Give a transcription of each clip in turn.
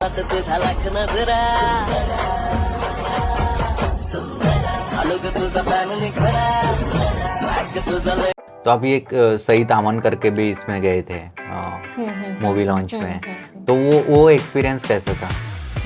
तुझ्या लाख नजरा झालो ग तुझा प्लॅन निखरा स्वॅग तुझा लय. तो आप ये सही दामन करके भी इसमें गए थे मूवी लॉन्च में, तो वो एक्सपीरियंस कैसा था?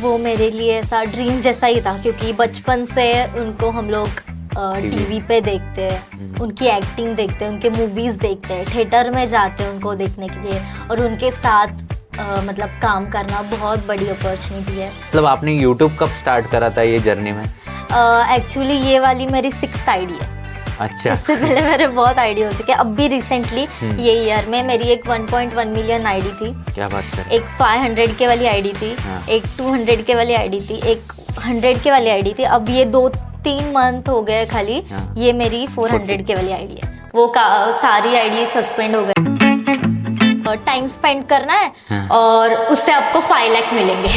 वो मेरे लिए ऐसा ड्रीम जैसा ही था, क्योंकि बचपन से उनको हम लोग टीवी पे देखते हैं, उनकी एक्टिंग देखते हैं, उनके मूवीज़ देखते हैं, थिएटर में जाते हैं उनको देखने के लिए, और उनके साथ मतलब काम करना बहुत बड़ी अपॉर्चुनिटी है। मतलब आपने यूट्यूब कब स्टार्ट करा था ये जर्नी में? एक्चुअली ये वाली मेरी 6th आईडी है। अच्छा। इससे पहले मेरे बहुत आईडी हो चुके हैं। अब भी रिसेंटली ये ईयर में मेरी एक 1.1 मिलियन आईडी थी। क्या बात कर? एक 500 के वाली आईडी थी, एक 200 के वाली आईडी थी, एक 100 के वाली आईडी थी। अब ये 2-3 मंथ हो गए खाली, ये मेरी 400 के वाली आईडी है। वो सारी आईडी सस्पेंड हो गए। टाइम स्पेंड करना है और उससे आपको 5 लाख मिलेंगे।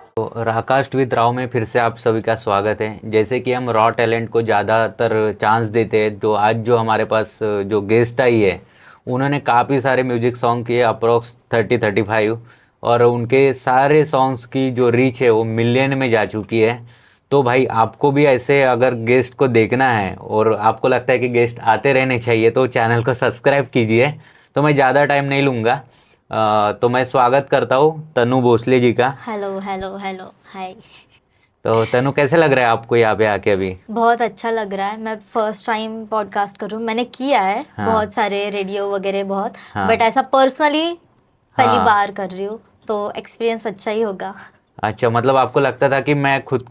तो राकास्ट विद राव में फिर से आप सभी का स्वागत है। जैसे कि हम रॉ टैलेंट को ज़्यादातर चांस देते हैं, तो आज जो हमारे पास जो गेस्ट आई है उन्होंने काफ़ी सारे म्यूजिक सॉन्ग किए, अप्रोक्स 30-35, और उनके सारे सॉन्ग्स की जो रीच है वो मिलियन में जा चुकी है। तो भाई आपको भी ऐसे अगर गेस्ट को देखना है और आपको लगता है कि गेस्ट आते रहने चाहिए, तो चैनल को सब्सक्राइब कीजिए। तो मैं ज़्यादा टाइम नहीं लूँगा, तो मैं स्वागत करता हूँ तनु भोसले जी का। Hello hello hello hi. तो तनु, कैसे लग रहा है आपको यहाँ पे आके अभी? बहुत अच्छा लग रहा है। मैं फर्स्ट टाइम पॉडकास्ट कर रही हूँ। मैंने किया है बहुत सारे रेडियो वगैरह बहुत, बट ऐसा पर्सनली पहली बार कर रही हूँ, तो एक्सपीरियंस अच्छा ही होगा। अच्छा, मतलब आपको लगता था कि मैं खुद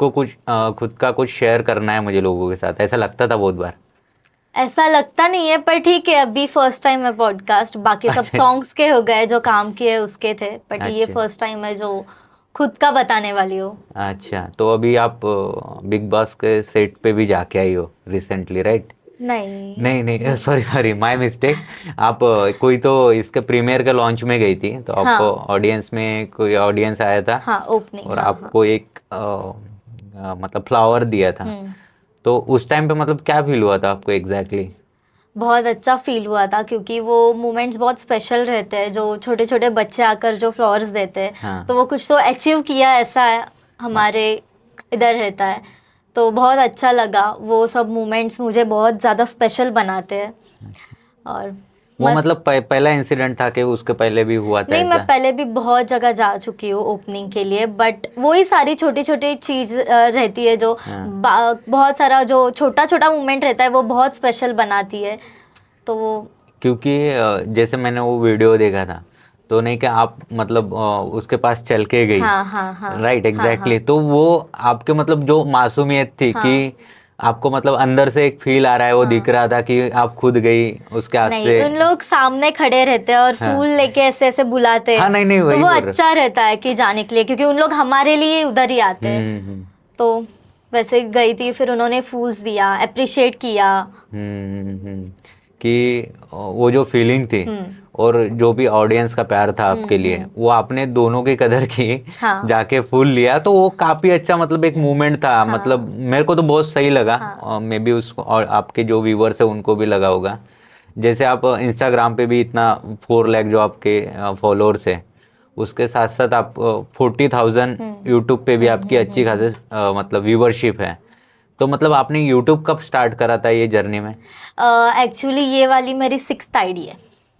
का कुछ शेयर करना है मुझे लोगों के साथ, ऐसा लगता था बहुत बार? ऐसा लगता नहीं है, पर ठीक है, अभी फर्स्ट टाइम है पॉडकास्ट। बाकी सब सॉन्ग्स के हो गए, जो काम किए उसके थे, बट ये फर्स्ट टाइम है जो खुद का बताने वाली हो। अच्छा, तो अभी आप बिग बॉस के सेट पे भी जाके आई हो रिसेंटली, राइट? नहीं, सॉरी, माय मिस्टेक। आप कोई तो इसके प्रीमियर के लॉन्च में गई थी, तो आपको ऑडियंस में कोई ऑडियंस आया था, ओपनिंग, और आपको एक मतलब फ्लावर दिया था। तो उस टाइम पे मतलब क्या फील हुआ था आपको एग्जैक्टली? बहुत अच्छा फील हुआ था, क्योंकि वो मोमेंट्स बहुत स्पेशल रहते हैं। जो छोटे छोटे बच्चे आकर जो फ्लावर्स देते हैं, तो वो कुछ तो अचीव किया ऐसा है, हमारे इधर रहता है। तो बहुत अच्छा लगा। वो सब मोमेंट्स मुझे बहुत ज़्यादा स्पेशल बनाते हैं। और वो मतलब पहला इंसिडेंट था कि उसके पहले भी हुआ था? नहीं, मैं पहले भी बहुत जगह जा चुकी हूँ ओपनिंग के लिए, बट वही सारी छोटी छोटी चीज़ रहती है जो बहुत सारा जो छोटा छोटा मोमेंट रहता है, वो बहुत स्पेशल बनाती है। तो वो क्योंकि जैसे मैंने वो वीडियो देखा था, तो नहीं कि आप मतलब उसके पास चल के गई, राइट? एग्जैक्टली। तो वो आपके मतलब जो मासूमियत थी कि आपको मतलब अंदर से एक फील आ रहा है, वो दिख रहा था कि आप खुद गई उसके हाथ से। उन लोग सामने खड़े रहते हैं और फूल लेके ऐसे ऐसे बुलाते हैं। नहीं, तो वो अच्छा रहता है कि जाने के लिए, क्योंकि उन लोग हमारे लिए उधर ही आते हैं। तो वैसे गई थी, फिर उन्होंने फूल्स दिया, अप्रिशिएट किया। कि वो जो फीलिंग थी और जो भी ऑडियंस का प्यार था आपके लिए, वो आपने दोनों की कदर की, जाके फूल लिया। तो वो काफी अच्छा मतलब एक मूवमेंट था। मतलब मेरे को तो बहुत सही लगा, मे बी उसको और आपके जो व्यूवर्स है उनको भी लगा होगा। जैसे आप इंस्टाग्राम पे भी इतना 4 लाख जो आपके फॉलोअर्स है, उसके साथ साथ आप 40,000 यूट्यूब पे भी आपकी अच्छी खासी मतलब व्यूवरशिप है। तो मतलब आपने यूट्यूब कब स्टार्ट करा था ये जर्नी में? एक्चुअली ये वाली मेरी 6th आईडी है।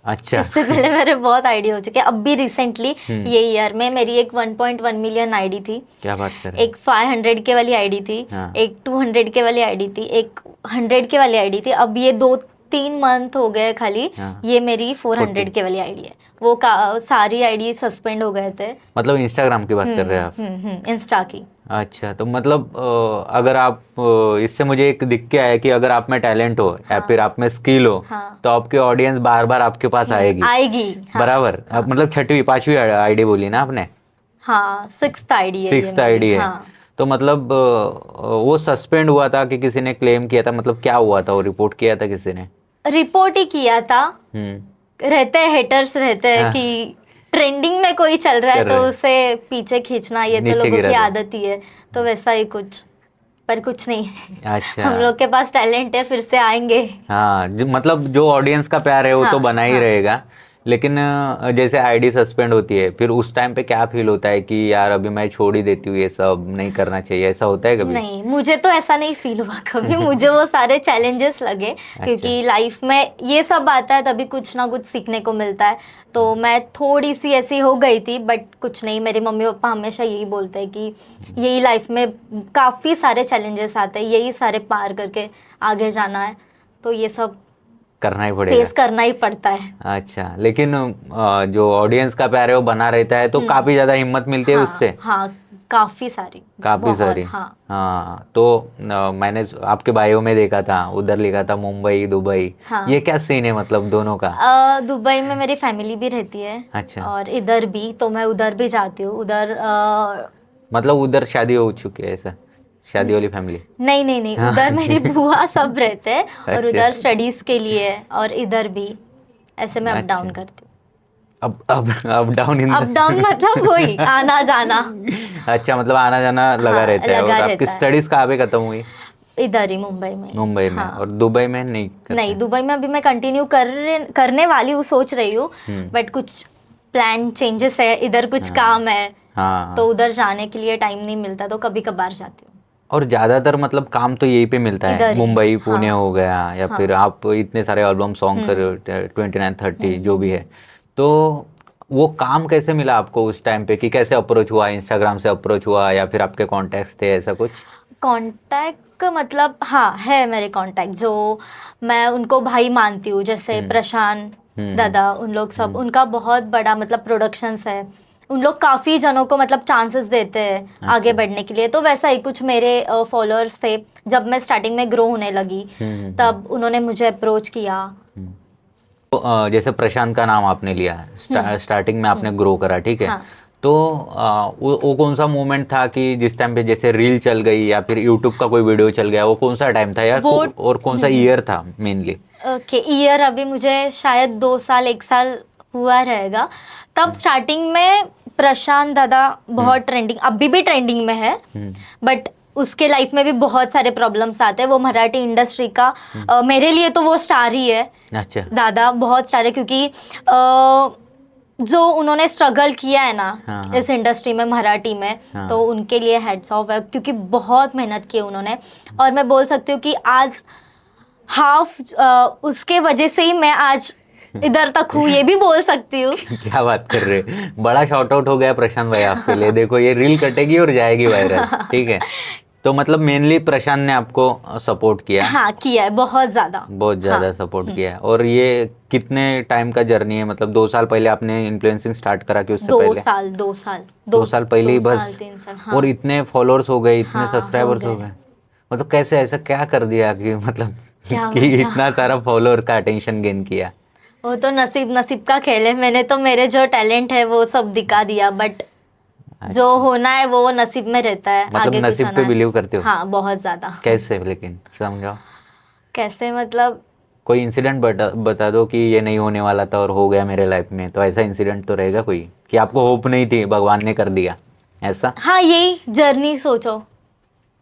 अच्छा। इससे पहले मेरे बहुत आईडी हो चुके हैं। अब भी रिसेंटली ये ईयर में मेरी एक 1.1 मिलियन आईडी थी। क्या बात कर? एक 500 के वाली आईडी थी, एक 200 के वाली आईडी थी, एक 100 के वाली आईडी थी। अब ये 2-3 मंथ हो गए खाली, ये मेरी 400 के वाली आईडी है। वो सारी आईडी सस्पेंड हो गए थे। मतलब इंस्टाग्राम की बात कर रहे हैं आप? इंस्टा की। अच्छा, तो मतलब अगर आप इससे मुझे एक दिख के आया कि अगर आप में टैलेंट हो या फिर आप में स्किल हो, तो आपकी ऑडियंस बार बार आपके पास आएगी। बराबर। मतलब 6वीं-5वीं आईडी बोली ना आपने? 6th आईडी है। 6th आईडी है। तो मतलब वो सस्पेंड हुआ था कि किसी ने क्लेम किया था? मतलब क्या हुआ था? वो रिपोर्ट किया था किसी ने? रिपोर्ट ही किया था। रहते हैं हेटर्स, रहते हैं कि ट्रेंडिंग में कोई चल रहा है तो उसे पीछे खींचना, ये तो लोगों की आदत ही है। तो वैसा ही कुछ पर कुछ नहीं। अच्छा। हम लोग के पास टैलेंट है, फिर से आएंगे। हाँ, मतलब जो ऑडियंस का प्यार है वो तो हाँ, बना ही हाँ। रहेगा। लेकिन जैसे आईडी सस्पेंड होती है, फिर उस टाइम पे क्या फील होता है कि यार अभी मैं छोड़ ही देती हूँ, ये सब नहीं करना चाहिए, ऐसा होता है कभी? नहीं, मुझे तो ऐसा नहीं फील हुआ कभी। मुझे वो सारे चैलेंजेस लगे, क्योंकि लाइफ में ये सब आता है तभी कुछ ना कुछ सीखने को मिलता है। तो मैं थोड़ी सी ऐसी हो गई थी, बट कुछ नहीं। मेरे मम्मी पापा हमेशा यही बोलते हैं कि यही लाइफ में काफ़ी सारे चैलेंजेस आते हैं, यही सारे पार करके आगे जाना है, तो ये सब करना ही पड़ेगा। फेस करना ही पड़ता है। अच्छा, लेकिन जो ऑडियंस का प्यार है वो बना रहता है, तो काफी ज्यादा हिम्मत मिलती है हाँ, उससे। हाँ, काफ़ी सारी, काफी बहुत, सारी। हाँ। हाँ, तो मैंने आपके बायो में देखा था, उधर लिखा था मुंबई दुबई। हाँ। ये क्या सीन है मतलब दोनों का? दुबई में मेरी फैमिली भी रहती है। अच्छा। और इधर भी, तो मैं उधर भी जाती हूँ। उधर मतलब उधर शादी हो चुकी है ऐसा, शादी वाली फैमिली? नहीं, नहीं, नहीं, हाँ। उधर मेरी बुआ सब रहते हैं, और अच्छा। उधर स्टडीज के लिए, और इधर भी ऐसे मैं अप डाउन अच्छा। करती हूँ। Up down in up down मतलब वही आना जाना। अच्छा, मतलब आना जाना लगा हाँ, रहता है। लगा और आपकी रहता है। स्टडीज कहाँ पे खत्म हुई? इधर ही मुंबई में ही। मुंबई में? हाँ। और दुबई में नहीं करते? नहीं, दुबई में अभी मैं कंटिन्यू करने वाली हूँ, सोच रही हूँ, बट कुछ प्लान चेंजेस है, इधर कुछ काम है, हाँ। तो उधर जाने के लिए टाइम नहीं मिलता, तो कभी कभार जाती हूँ। और ज्यादातर मतलब काम तो यहीं पे मिलता है, इधर ही। मुंबई पुणे हाँ, हो गया, या हाँ। फिर आप इतने सारे एल्बम सॉन्ग कर रहे हो, 29-30 जो भी है। तो वो काम कैसे मिला आपको उस टाइम पे, कि कैसे अप्रोच हुआ? इंस्टाग्राम से अप्रोच हुआ या फिर आपके कॉन्टेक्ट्स थे, ऐसा कुछ? कांटेक्ट मतलब, हाँ, है मेरे कांटेक्ट, जो मैं उनको भाई मानती हूँ, जैसे प्रशांत दादा, उन लोग सब, उनका बहुत बड़ा मतलब प्रोडक्शंस है। उन लोग काफ़ी जनों को मतलब चांसेस देते हैं आगे बढ़ने के लिए। तो वैसा ही कुछ मेरे फॉलोअर्स थे, जब मैं स्टार्टिंग में ग्रो होने लगी, तब उन्होंने मुझे अप्रोच किया। तो जैसे प्रशांत का नाम आपने लिया, स्टार्टिंग में आपने ग्रो करा, ठीक है। हाँ। तो वो कौन सा मोमेंट था कि जिस टाइम पे जैसे रील चल गई या फिर यूट्यूब का कोई वीडियो चल गया, वो कौन सा टाइम था यार? और कौन सा ईयर था मेनली? ओके, ईयर अभी मुझे शायद 2 साल 1 साल हुआ रहेगा। तब स्टार्टिंग में प्रशांत दादा बहुत ट्रेंडिंग, अभी भी ट्रेंडिंग में है, बट उसके लाइफ में भी बहुत सारे प्रॉब्लम्स आते हैं। वो मराठी इंडस्ट्री का मेरे लिए तो वो स्टार ही है। अच्छा। दादा बहुत स्टार है, क्योंकि जो उन्होंने स्ट्रगल किया है ना, हाँ, इस इंडस्ट्री में, मराठी में, हाँ। तो उनके लिए हेड्स ऑफ है, क्योंकि बहुत मेहनत की है उन्होंने। और मैं बोल सकती हूँ कि आज हाफ उसके वजह से ही मैं आज इधर तक हूँ, ये भी बोल सकती हूँ। क्या बात कर रहे हैं? बड़ा शॉर्ट आउट हो गया प्रशांत भाई आपके लिए। देखो, ये रील कटेगी और जाएगी वायरल, ठीक है। तो मतलब मेनली प्रशांत ने आपको सपोर्ट किया? हाँ, किया है, बहुत ज़्यादा। बहुत ज़्यादा हाँ। सपोर्ट किया है। और ये कितने टाइम का जर्नी है? मतलब 2 साल पहले आपने इन्फ्लुएंसिंग स्टार्ट करा कि उससे दो पहले? साल 2 साल 2 साल पहले ही 2 साल बस? 3 साल, हाँ। और इतने फॉलोअर्स हो गए, इतने हाँ, सब्सक्राइबर्स हो गए? मतलब कैसे, ऐसा क्या कर दिया कि मतलब क्या कि बता। इतना सारा फॉलोअर का अटेंशन गेन किया? वो तो नसीब नसीब का खेल है। मैंने तो मेरे जो टैलेंट है वो सब दिखा दिया, बट जो होना है वो नसीब में रहता है, मतलब आगे कुछ नसीब होना पे है। बिलीव करते हो? हाँ, बहुत ज़्यादा। कैसे, लेकिन समझाओ। कैसे मतलब? कोई इंसिडेंट बता दो कि ये नहीं होने वाला था और हो गया मेरे लाइफ में, तो ऐसा इंसिडेंट तो रहेगा कोई, कि आपको होप नहीं थी, भगवान ने कर दिया, ऐसा? हाँ, यही जर्नी सोचो।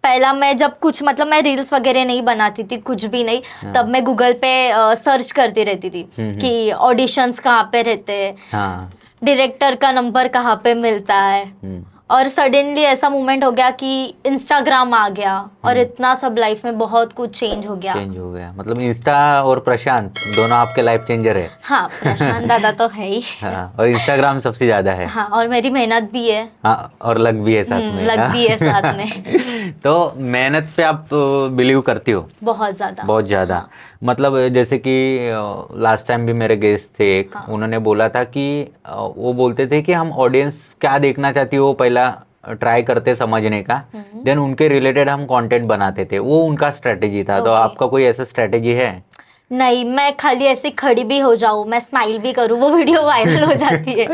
पहला मैं जब कुछ मतलब मैं रील्स वगैरह नहीं बनाती थी, कुछ भी नहीं, तब मैं गूगल पे सर्च करती रहती थी कि ऑडिशंस कहाँ पे रहते हैं, हाँ। डायरेक्टर का नंबर कहाँ पे मिलता है। और सडनली ऐसा मोमेंट हो गया कि इंस्टाग्राम आ गया, और इतना सब लाइफ में बहुत कुछ चेंज हो गया। चेंज हो गया, मतलब इंस्टा और प्रशांत दोनों आपके लाइफ चेंजर है? हाँ, प्रशांत दादा तो है ही। हाँ, और इंस्टाग्राम सबसे ज्यादा है। हाँ, और मेरी मेहनत भी है। हाँ, और लक भी है साथ में। लग हाँ। भी है साथ में। तो मेहनत पे आप बिलीव करती हो? बहुत ज्यादा। बहुत ज़्यादा। हाँ। मतलब जैसे कि लास्ट टाइम भी मेरे गेस्ट थे एक, हाँ। उन्होंने बोला था कि वो बोलते थे कि हम ऑडियंस क्या देखना चाहती है वो पहला ट्राई करते समझने का, देन उनके रिलेटेड हम कंटेंट बनाते थे। वो उनका स्ट्रेटेजी था। तो Okay. आपका कोई ऐसा स्ट्रेटेजी है? नहीं, मैं खाली ऐसे खड़ी भी हो जाऊँ, मैं स्माइल भी करूँ, वो वीडियो वायरल हो जाती है।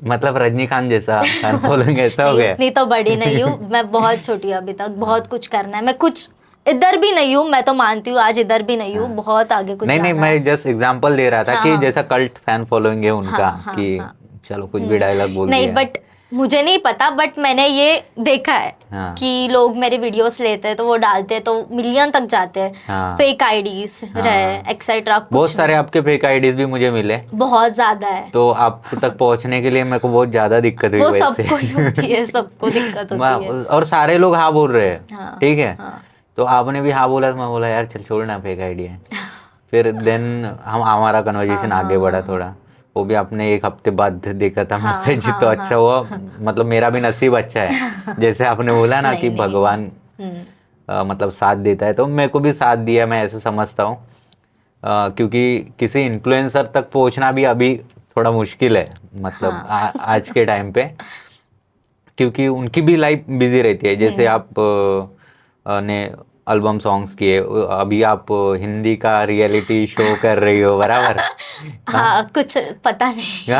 मतलब रजनीकांत जैसा फैन फॉलोइंग ऐसा हो नहीं, गया? उतनी तो बड़ी नहीं हूँ मैं, बहुत छोटी हूँ अभी तक, बहुत कुछ करना है। मैं कुछ इधर भी नहीं हूँ, मैं तो मानती हूँ आज इधर भी नहीं हूँ, बहुत आगे कुछ नहीं नहीं, जाना है। मैं जस्ट एग्जांपल दे रहा था हाँ, कि हाँ। जैसा कल्ट फैन फॉलोइंग है उनका, हाँ, हाँ, कि हाँ। चलो कुछ भी डायलॉग बोल नहीं, दिया। बट मुझे नहीं पता बट मैंने ये देखा है हाँ। कि लोग मेरे वीडियोस लेते हैं तो वो डालते हैं तो मिलियन तक जाते हैं। हाँ। फेक आईडीज रहे एक्सेट्रा बहुत सारे आपके फेक आईडीज भी मुझे मिले, बहुत ज्यादा है। तो आप तक पहुंचने के लिए मेरे को बहुत ज्यादा दिक्कत हुई वो वैसे। सबको ही होती है, सबको दिक्कत होती है। और सारे लोग हाँ बोल रहे हैं, हाँ, ठीक है। हाँ। तो आपने भी हाँ बोला तो मैं बोला यार चल छोड़ना फेक आईडी है। फिर देन हमारा कन्वर्जेशन हाँ, आगे बढ़ा हाँ, थोड़ा। वो भी आपने एक हफ्ते बाद देखा था हाँ, मैसेज, तो हाँ, अच्छा हाँ। हुआ। मतलब मेरा भी नसीब अच्छा है, जैसे आपने बोला ना कि नहीं नहीं। भगवान मतलब साथ देता है, तो मेरे को भी साथ दिया, मैं ऐसे समझता हूँ। क्योंकि किसी इन्फ्लुएंसर तक पहुंचना भी अभी थोड़ा मुश्किल है, मतलब हाँ। आज के टाइम पे, क्योंकि उनकी भी लाइफ बिजी रहती है। जैसे आप ने एल्बम सॉन्ग्स किए, अभी आप हिंदी का रियलिटी शो कर रही हो, बराबर। हाँ। हाँ, कुछ पता नहीं।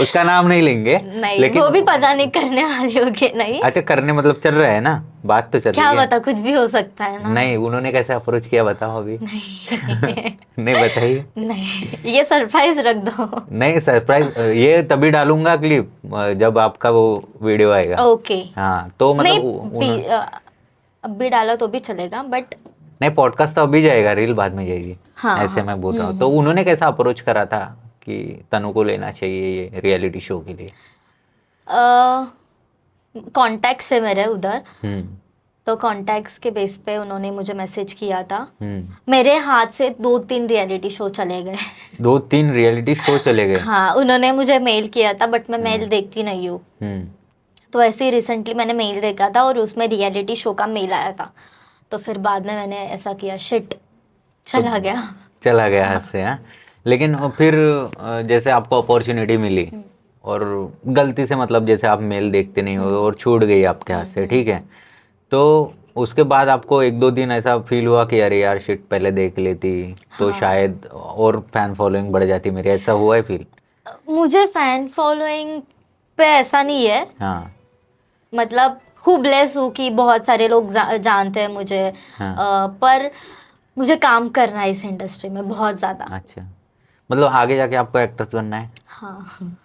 उसका नाम नहीं लेंगे, नहीं, लेकिन वो भी पता नहीं करने वाली होगी नहीं। अच्छा करने मतलब चल रहा है ना, बात तो चल क्या रही है। पता, कुछ भी हो सकता है ना। नहीं, उन्होंने कैसे अप्रोच किया बताओ अभी। नहीं। नहीं बताइए। नहीं, ये सरप्राइज रख दो। नहीं सरप्राइज ये तभी डालूंगा क्लिप जब आपका वो वीडियो आएगा। ओके। हाँ तो नहीं, मतलब अब भी डाला तो भी चलेगा बट। नहीं, पॉडकास्ट तो अभी जाएगा, रील बाद में जाएगी, हाँ, ऐसे हाँ। मैं बोल रहा हूँ। तो उन्होंने कैसा अप्रोच करा था कि तनु को लेना चाहिए ये रियलिटी शो के लिए? कॉन्टैक्ट्स है मेरे उधर, हम्म। तो कॉन्टैक्ट्स के बेस पे उन्होंने मुझे मैसेज किया था। हम्म। मेरे हाथ से 2-3 रियलिटी शो चले गए। 2-3 रियलिटी शो चले गए? हाँ, उन्होंने मुझे मेल किया था बट मैं मेल हाँ। देखती नहीं हूँ। हम्म। तो ऐसे ही रिसेंटली मैंने मेल देखा था और उसमें रियलिटी शो का मेल आया था। तो फिर बाद में मैंने ऐसा किया, शिट, तो चला गया। चला गया हाथ से, हाँ। लेकिन फिर जैसे आपको अपॉर्चुनिटी मिली और गलती से, मतलब जैसे आप मेल देखते नहीं हो और छूट गई आपके हाथ से, ठीक है। तो उसके बाद आपको 1-2 दिन ऐसा फील हुआ कि अरे यार शिट, पहले देख लेती तो हाँ। शायद और फैन फॉलोइंग बढ़ जाती मेरी, ऐसा हुआ है फील? मुझे फैन फॉलोइंग पे ऐसा नहीं है, हाँ। मतलब हूँ ब्लेस हूँ कि बहुत सारे लोग जानते हैं मुझे। हाँ। पर मुझे काम करना है इस इंडस्ट्री में बहुत ज़्यादा। अच्छा, मतलब आगे जाके आपको एक्ट्रेस बनना है? हाँ।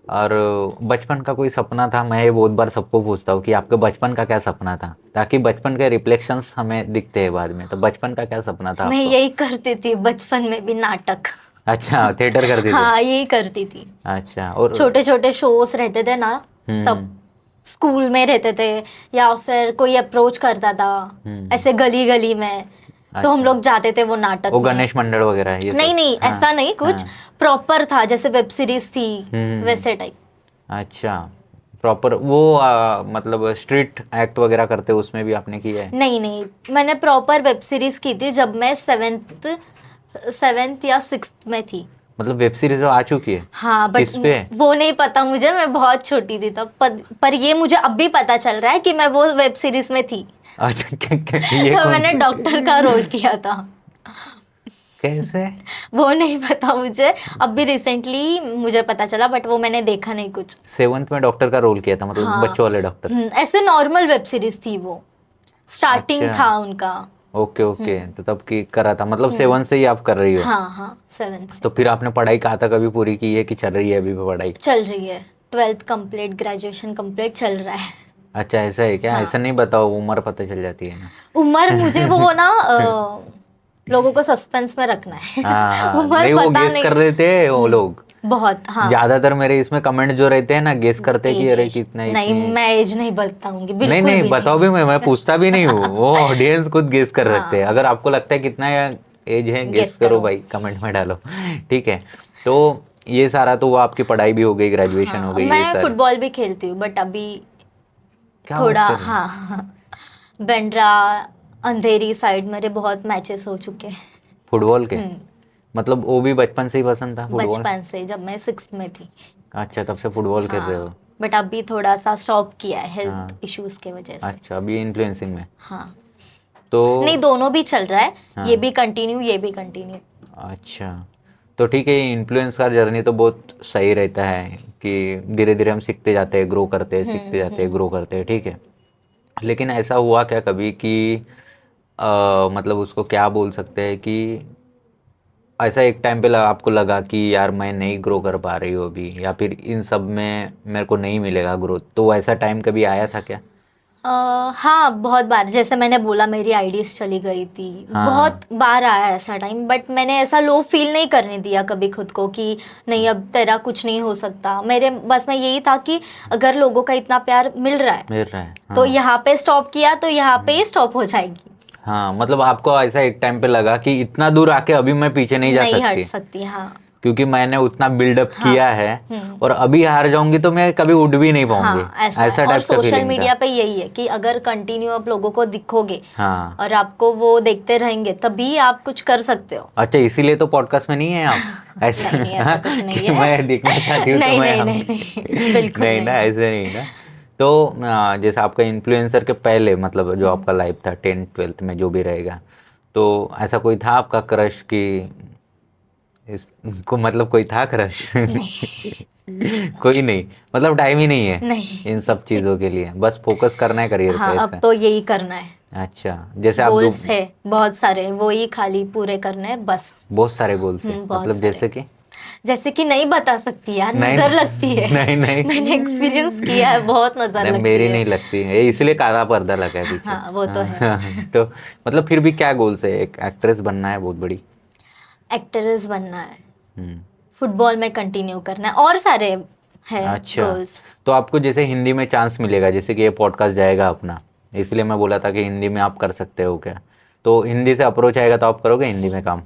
और बचपन का कोई सपना था? मैं ये बहुत बार सबको पूछता हूँ कि आपके बचपन का क्या सपना था, ताकि बचपन के रिफ्लेक्शंस हमें दिखते हैं बाद में। तो बचपन का क्या सपना था मैं आपको? यही करती थी बचपन में भी, नाटक। अच्छा, थिएटर करती थी? हाँ, यही करती थी। अच्छा। और छोटे छोटे शोज रहते थे ना, तब हम्म। स्कूल में रहते थे या फिर कोई अप्रोच करता था ऐसे गली गली में, तो हम अच्छा, लोग जाते थे वो नाटक वो में। गणेश मंडल वगैरह ये नहीं सब? नहीं, हाँ। ऐसा नहीं, कुछ हाँ। प्रॉपर था जैसे वेब सीरीज थी हम्म। वैसे टाइप। अच्छा, प्रॉपर वो मतलब स्ट्रीट एक्ट वगैरह करते उसमें भी आपने किया है? नहीं नहीं, मैंने प्रॉपर वेब सीरीज की थी जब मैं सेवेंथ या सिक्स्थ में थी। मतलब वेब सीरीज आ चुकी है? हाँ बट किस पे? वो नहीं पता मुझे, मैं बहुत छोटी थी तब। पर ये मुझे अब भी पता चल रहा है कि मैं वो वेब सीरीज में थी। अच्छा, ये तो कौन मैंने सी? डॉक्टर का रोल किया था। कैसे? वो नहीं पता मुझे, अब भी रिसेंटली मुझे पता चला बट वो मैंने देखा नहीं कुछ। 7th में डॉक्टर का रोल किया था, मतलब हाँ। बच्चों वाले डॉक्टर? ऐसे नॉर्मल वेब सीरीज थी वो, स्टार्टिंग अच्छा। था उनका। ओके ओके, तो तब की करा था, मतलब 7 से ही आप कर रही हो? हाँ हाँ, 7 से। तो फिर आपने पढ़ाई कहाँ तक अभी पूरी की है, कि चल रही है अभी भी पढ़ाई? चल रही है, 12th कंप्लीट, ग्रेजुएशन कंप्लीट चल रहा है। अच्छा, ऐसा है क्या? हाँ। ऐसा नहीं बताओ, उम्र पता चल जाती है ना। उम्र मुझे वो ना लोगों को सस्पेंस में रखना है। हाँ हाँ, उम्र नहीं वो पता गेस नहीं। कर देते हैं वो लोग बहुत, हाँ। ज्यादातर। मेरे इसमें कमेंट जो रहते हैं ना, गेस करते हैं कि एज अरे एज कितना नहीं, इतनी। मैं एज नहीं बताऊंगी नहीं बिल्कुल नहीं भी बताओ नहीं। भी, मैं पूछता भी नहीं हूँ, वो ऑडियंस खुद गेस कर सकते हैं। हाँ, अगर आपको लगता है कितना एज है, गेस गेस करो करो। भाई, कमेंट में डालो। ठीक है। तो ये सारा तो वो आपकी पढ़ाई भी हो गई, ग्रेजुएशन हो हाँ, गई, ये मैं सारी। फुटबॉल भी खेलती हूँ बट अभी क्या बात थोड़ा, कर रहे हैं? हाँ। बेंड्रा, अंधेरी साइड मेरे बहुत मैचेस हो चुके हैं। फुटबॉल के? मतलब वो भी बचपन से ही पसंद था फुटबॉल? बचपन से, जब मैं 6th में थी। अच्छा, तब से फुटबॉल खेल रहे हो? हाँ, बट अभी थोड़ा सा स्टॉप किया है हेल्थ हाँ। इश्यूज के वजह से। अच्छा, अभी इन्फ्लुएंसिंग में? हाँ। तो नहीं, दोनों भी चल रहा है, ये हाँ। भी कंटिन्यू, ये भी कंटिन्यू। अच्छा, तो ठीक है, ये इन्फ्लुएंस का जर्नी तो बहुत सही रहता है कि धीरे धीरे हम सीखते जाते हैं, ग्रो करते हैं, सीखते जाते हैं, ग्रो करते हैं, ठीक है। लेकिन ऐसा हुआ क्या कभी कि मतलब उसको क्या बोल सकते हैं कि ऐसा एक टाइम पे आपको लगा कि यार मैं नहीं ग्रो कर पा रही हूँ अभी, या फिर इन सब में मेरे को नहीं मिलेगा ग्रोथ, तो ऐसा टाइम कभी आया था क्या? हाँ, बहुत बार, जैसे मैंने बोला मेरी आईडीज चली गई थी, बहुत बार आया ऐसा टाइम, बट मैंने ऐसा लो फील नहीं करने दिया कभी खुद को कि नहीं अब तेरा कुछ नहीं हो सकता। मेरे बस में यही था कि अगर लोगों का इतना प्यार मिल रहा है तो यहाँ पे स्टॉप किया तो यहाँ पे ही स्टॉप हो जाएगी। हाँ, मतलब आपको ऐसा एक टाइम पे लगा कि इतना दूर आके अभी मैं पीछे नहीं जा सकती, हट सकती, हाँ, क्योंकि मैंने उतना बिल्डअप किया है, और अभी हार जाऊंगी तो मैं कभी उठ भी नहीं पाऊंगी। ऐसा टाइप का सोशल मीडिया पे यही है कि अगर कंटिन्यू आप लोगों को दिखोगे और आपको वो देखते रहेंगे तभी आप कुछ कर सकते हो। अच्छा, इसीलिए तो पॉडकास्ट में नहीं है आप? ऐसा नहीं, ऐसा कुछ नहीं है। मैं दिखना चाहती हूँ तो मैं नहीं, बिल्कुल नहीं ना, ऐसे नहीं ना। तो जैसे आपका इन्फ्लुएंसर के पहले, मतलब जो आपका लाइफ था 10th-12th में जो भी रहेगा, तो ऐसा कोई था आपका क्रश की को, मतलब कोई था क्रश? कोई नहीं, मतलब टाइम ही नहीं है इन सब चीजों के लिए, बस फोकस करना है करियर पे। अब तो यही करना है। अच्छा, जैसे आप गोल्स है बहुत सारे, वो ही खाली पूरे करने हैं बस। बहुत सारे गोल्स है, मतलब जैसे कि नहीं बता सकती यार, नजर लगती है। नहीं मैंने एक्सपीरियंस किया है, बहुत नजर लगती है। मेरी नहीं लगती है, इसलिए काला पर्दा लगा है पीछे। हाँ, वो तो है। तो मतलब फिर भी क्या गोल्स है? एक एक्ट्रेस बनना है, बहुत बड़ी एक्ट्रेस बनना है, फुटबॉल में कंटिन्यू करना है, और सारे है गोल्स। तो आपको जैसे हिंदी में चांस मिलेगा, जैसे कि ये पॉडकास्ट जाएगा अपना, इसलिए मैं बोला था कि हिंदी में आप कर सकते हो क्या, तो हिंदी से अप्रोच आएगा तो आप करोगे हिंदी में काम?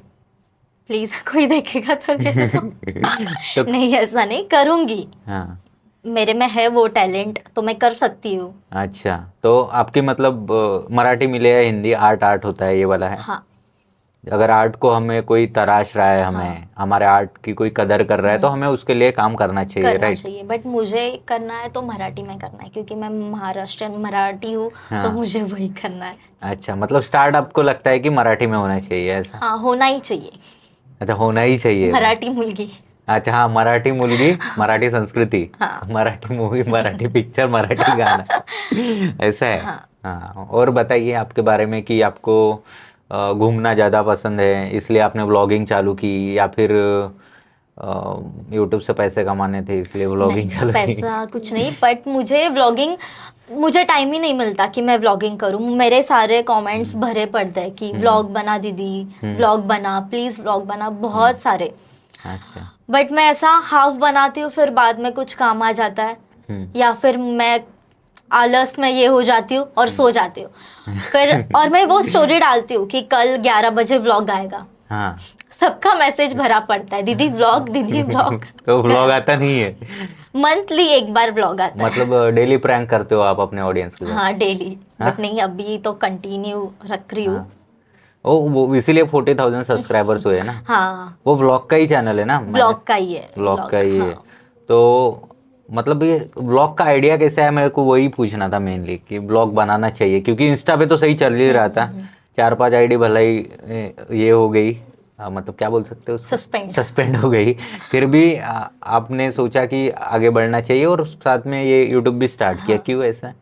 प्लीज, कोई देखेगा तो तो नहीं, ऐसा नहीं करूंगी। हाँ, मेरे में है वो टैलेंट, तो मैं कर सकती हूँ। अच्छा, तो आपकी मतलब मराठी मिले या हिंदी, आर्ट होता है ये वाला है? हाँ, अगर आर्ट को हमें कोई तराश रहा है, हमें हमारे आर्ट की कोई कदर कर रहा है, तो हमें उसके लिए काम करना चाहिए, राइट? बट मुझे करना है तो मराठी में करना है, क्योंकि मैं महाराष्ट्रियन मराठी हूँ। तो मुझे वही करना है। अच्छा, मतलब स्टार्ट आपको लगता है कि मराठी में होना चाहिए, ऐसा? हाँ, होना ही चाहिए। अच्छा, होना ही चाहिए, मराठी मुलगी। अच्छा, हाँ, मराठी मुलगी, मराठी संस्कृति, मराठी मूवी, मराठी पिक्चर, मराठी गाना, ऐसा है। हाँ, और बताइए आपके बारे में कि आपको घूमना ज़्यादा पसंद है इसलिए आपने व्लॉगिंग चालू की, या फिर यूट्यूब से पैसे कमाने थे इसलिए व्लॉगिंग चालू की? पैसा कुछ नहीं, बट मुझे टाइम ही नहीं मिलता कि मैं व्लॉगिंग करूं। मेरे सारे कमेंट्स भरे पड़ते हैं कि व्लॉग बना दीदी, व्लॉग बना प्लीज, व्लॉग बना, बहुत सारे। अच्छा, बट मैं ऐसा हाफ बनाती हूँ, फिर बाद में कुछ काम आ जाता है, या फिर मैं आलस में ये हो जाती हूँ और सो जाती हूँ फिर, और मैं वो स्टोरी डालती हूँ कि कल 11 बजे व्लॉग आएगा। हाँ, सबका मैसेज भरा पड़ता है, दीदी व्लॉग, दीदी व्लॉग। तो व्लॉग आता नहीं है? मंथली एक बार व्लॉग आता है। मतलब डेली प्रैंक करते हो आप अपने ऑडियंस के साथ? हाँ, डेली, बट नहीं, अभी तो कंटिन्यू रख रही हूँ। ओ, वो इसीलिए 40,000 सब्सक्राइबर्स हुए ना? हाँ, वो व्लॉग का ही चैनल है ना? व्लॉग का ही है। व्लॉग का ही है। तो मतलब ये व्लॉग का आइडिया कैसे है, मेरे को वही पूछना था मेनली, कि व्लॉग बनाना चाहिए, क्योंकि इंस्टा पे तो सही चल ही रहा था, 4-5 आईडी भला ही ये हो गई, मतलब क्या बोल सकते हो, सस्पेंड हो गई, फिर भी आपने सोचा कि आगे बढ़ना चाहिए और साथ में ये यूट्यूब भी स्टार्ट किया, क्यों ऐसा?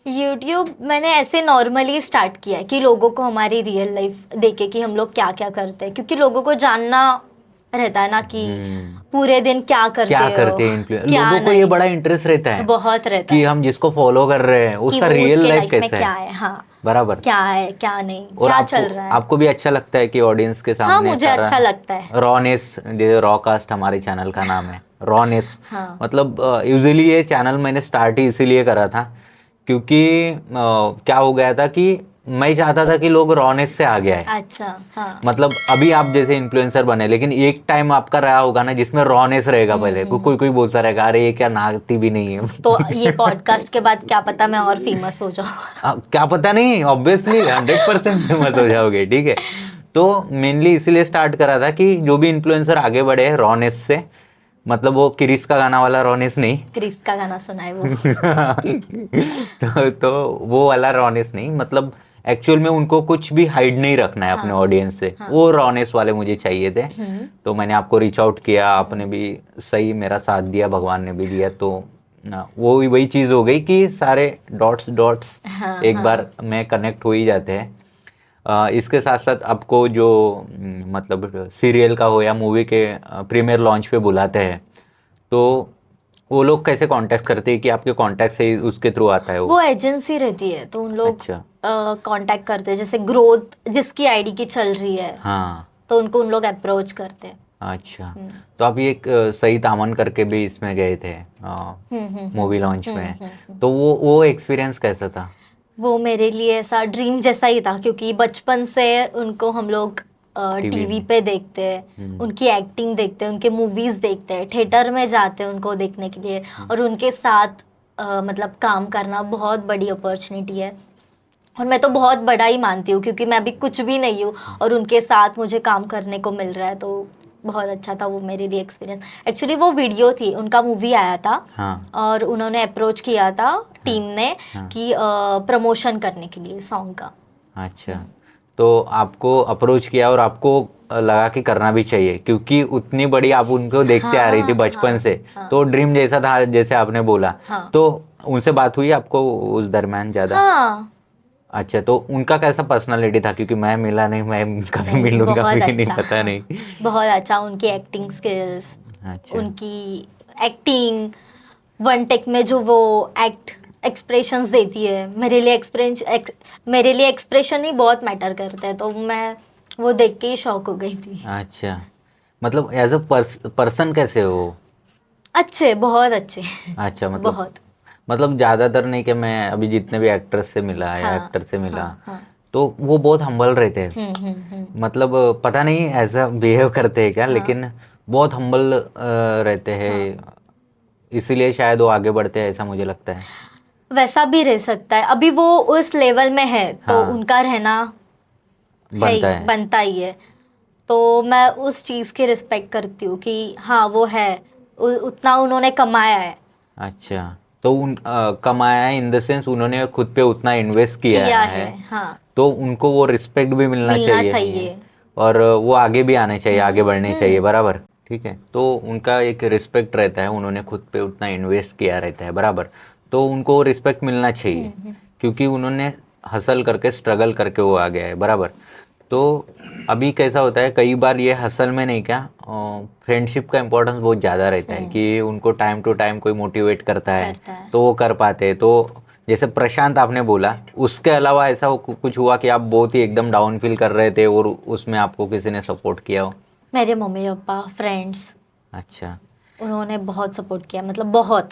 यूट्यूब मैंने ऐसे नॉर्मली स्टार्ट किया है कि लोगों को हमारी रियल लाइफ देखे कि हम लोग क्या क्या करते हैं, क्योंकि लोगों को जानना रहता है ना कि पूरे दिन क्या करते हैं लोगों को ये बड़ा इंटरेस्ट रहता है, बहुत रहता कि हम जिसको फॉलो कर रहे हैं उसका रियल लाइफ कैसा क्या है, हाँ, बराबर, क्या है क्या नहीं, और क्या चल रहा है। आपको भी अच्छा लगता है कि ऑडियंस के सामने? हाँ, मुझे अच्छा लगता है। रॉनेस, जैसे रॉकास्ट हमारे चैनल का नाम है, रॉनेस। मतलब यूजुअली ये चैनल मैंने स्टार्ट ही इसीलिए करा था क्योंकि क्या हो गया था कि मैं चाहता था कि लोग रॉनेस से आ गया है। अच्छा, हाँ। मतलब अभी आप जैसे इन्फ्लुएंसर बने, लेकिन एक टाइम आपका रहा होगा ना जिसमें रॉनेस रहेगा। पहले कोई बोलता रहेगा अरे ये क्या नाचती भी नहीं है। तो ये पॉडकास्ट के बाद क्या पता मैं और फेमस हो जाऊँ। क्या पता नहीं, ऑब्वियसली 100% फेमस हो जाओगे, ठीक है। तो मेनली इसीलिए स्टार्ट करा था कि जो भी इन्फ्लुएंसर आगे बढ़े रॉनेस से, मतलब वो क्रिस का गाना वाला रॉनेस नहीं, क्रिस का गाना सुना है वो। तो वो वाला रॉनेस नहीं, मतलब एक्चुअल में उनको कुछ भी हाइड नहीं रखना है अपने ऑडियंस से। वो रॉनेस वाले मुझे चाहिए थे। तो मैंने आपको रीच आउट किया, आपने भी सही मेरा साथ दिया, भगवान ने भी दिया। तो ना वो वही चीज़ हो गई कि सारे डॉट्स एक बार में कनेक्ट हो ही जाते हैं। इसके साथ साथ आपको जो मतलब सीरियल का हो या मूवी के प्रीमियर लॉन्च पे बुलाते हैं, तो वो लोग कैसे कांटेक्ट करते हैं कि आपके कांटेक्ट से ही उसके थ्रू आता है वो एजेंसी रहती है तो उन लोग अच्छा कांटेक्ट करते हैं, जैसे ग्रोथ जिसकी आईडी की चल रही है हाँ तो उनको उन लोग अप्रोच करते हैं। अच्छा, तो आप ये एक सही दामन करके भी इसमें गए थे मूवी लॉन्च में, तो वो एक्सपीरियंस कैसा था? वो मेरे लिए ऐसा ड्रीम जैसा ही था, क्योंकि बचपन से उनको हम लोग टीवी पे देखते हैं, उनकी एक्टिंग देखते हैं, उनके मूवीज देखते हैं, थिएटर में जाते हैं उनको देखने के लिए, और उनके साथ मतलब काम करना बहुत बड़ी अपॉर्चुनिटी है। और मैं तो बहुत बड़ा ही मानती हूँ, क्योंकि मैं अभी कुछ भी नहीं हूँ और उनके साथ मुझे काम करने को मिल रहा है, तो बहुत अच्छा था वो मेरे लिए एक्सपीरियंस। एक्चुअली वो वीडियो थी, उनका मूवी आया था और उन्होंने अप्रोच किया था टीम ने कि प्रमोशन करने के लिए सॉन्ग का। अच्छा, तो आपको अप्रोच किया और आपको लगा कि करना भी चाहिए, क्योंकि उतनी बड़ी आप उनको देखते आ रही थी बचपन से, तो ड्रीम जैसा था जैसे आपने बोला। तो उनसे बात हुई आपको उस दरम्यान ज़्यादा? अच्छा, तो उनका कैसा पर्सनालिटी था? क्योंकि मैं मिला नहीं, मैं कभी मिलूंगा भी नहीं, पता नहीं। बहुत अच्छा, उनकी एक्टिंग स्किल्स, अच्छा, उनकी एक्टिंग, वन टेक में जो वो एक्सप्रेशंस देती है, मेरे लिए एक्सप्रेशन ही बहुत मैटर करते हैं, तो मैं वो देख के ही शॉक हो गई थी। अच्छा, मतलब एज अ पर्सन कैसे हो? अच्छे, बहुत अच्छे। अच्छा, बहुत। मतलब ज़्यादातर नहीं कि मैं अभी जितने भी एक्ट्रेस से मिला या एक्टर से मिला, तो वो बहुत हम्बल रहते हैं। मतलब पता नहीं ऐसा बिहेव करते हैं क्या, लेकिन बहुत हम्बल रहते हैं, इसीलिए शायद वो आगे बढ़ते हैं, ऐसा मुझे लगता है। वैसा भी रह सकता है, अभी वो उस लेवल में है तो उनका रहना बनता ही है, तो मैं उस चीज़ की रिस्पेक्ट करती हूँ कि हाँ वो है, उतना उन्होंने कमाया है। अच्छा, तो कमाया है इन द सेंस उन्होंने खुद पे उतना इन्वेस्ट किया है। हाँ, तो उनको वो रिस्पेक्ट भी मिलना चाहिए और वो आगे भी आने चाहिए, आगे बढ़ने चाहिए, बराबर। ठीक है, तो उनका एक रिस्पेक्ट रहता है, उन्होंने खुद पे उतना इन्वेस्ट किया रहता है, बराबर, तो उनको रिस्पेक्ट मिलना चाहिए, क्योंकि उन्होंने हसल करके स्ट्रगल करके वो आ गया है, बराबर। तो अभी कैसा होता है, कई बार ये हसल में नहीं, क्या फ्रेंडशिप का इम्पोर्टेंस बहुत ज़्यादा रहता है, कि उनको टाइम टू टाइम कोई मोटिवेट करता है तो वो कर पाते हैं। तो जैसे प्रशांत आपने बोला, उसके अलावा ऐसा कुछ हुआ कि आप बहुत ही एकदम डाउन फील कर रहे थे और उसमें आपको किसी ने सपोर्ट किया हो? मेरे मम्मी पापा, फ्रेंड्स। अच्छा, उन्होंने बहुत सपोर्ट किया, मतलब बहुत,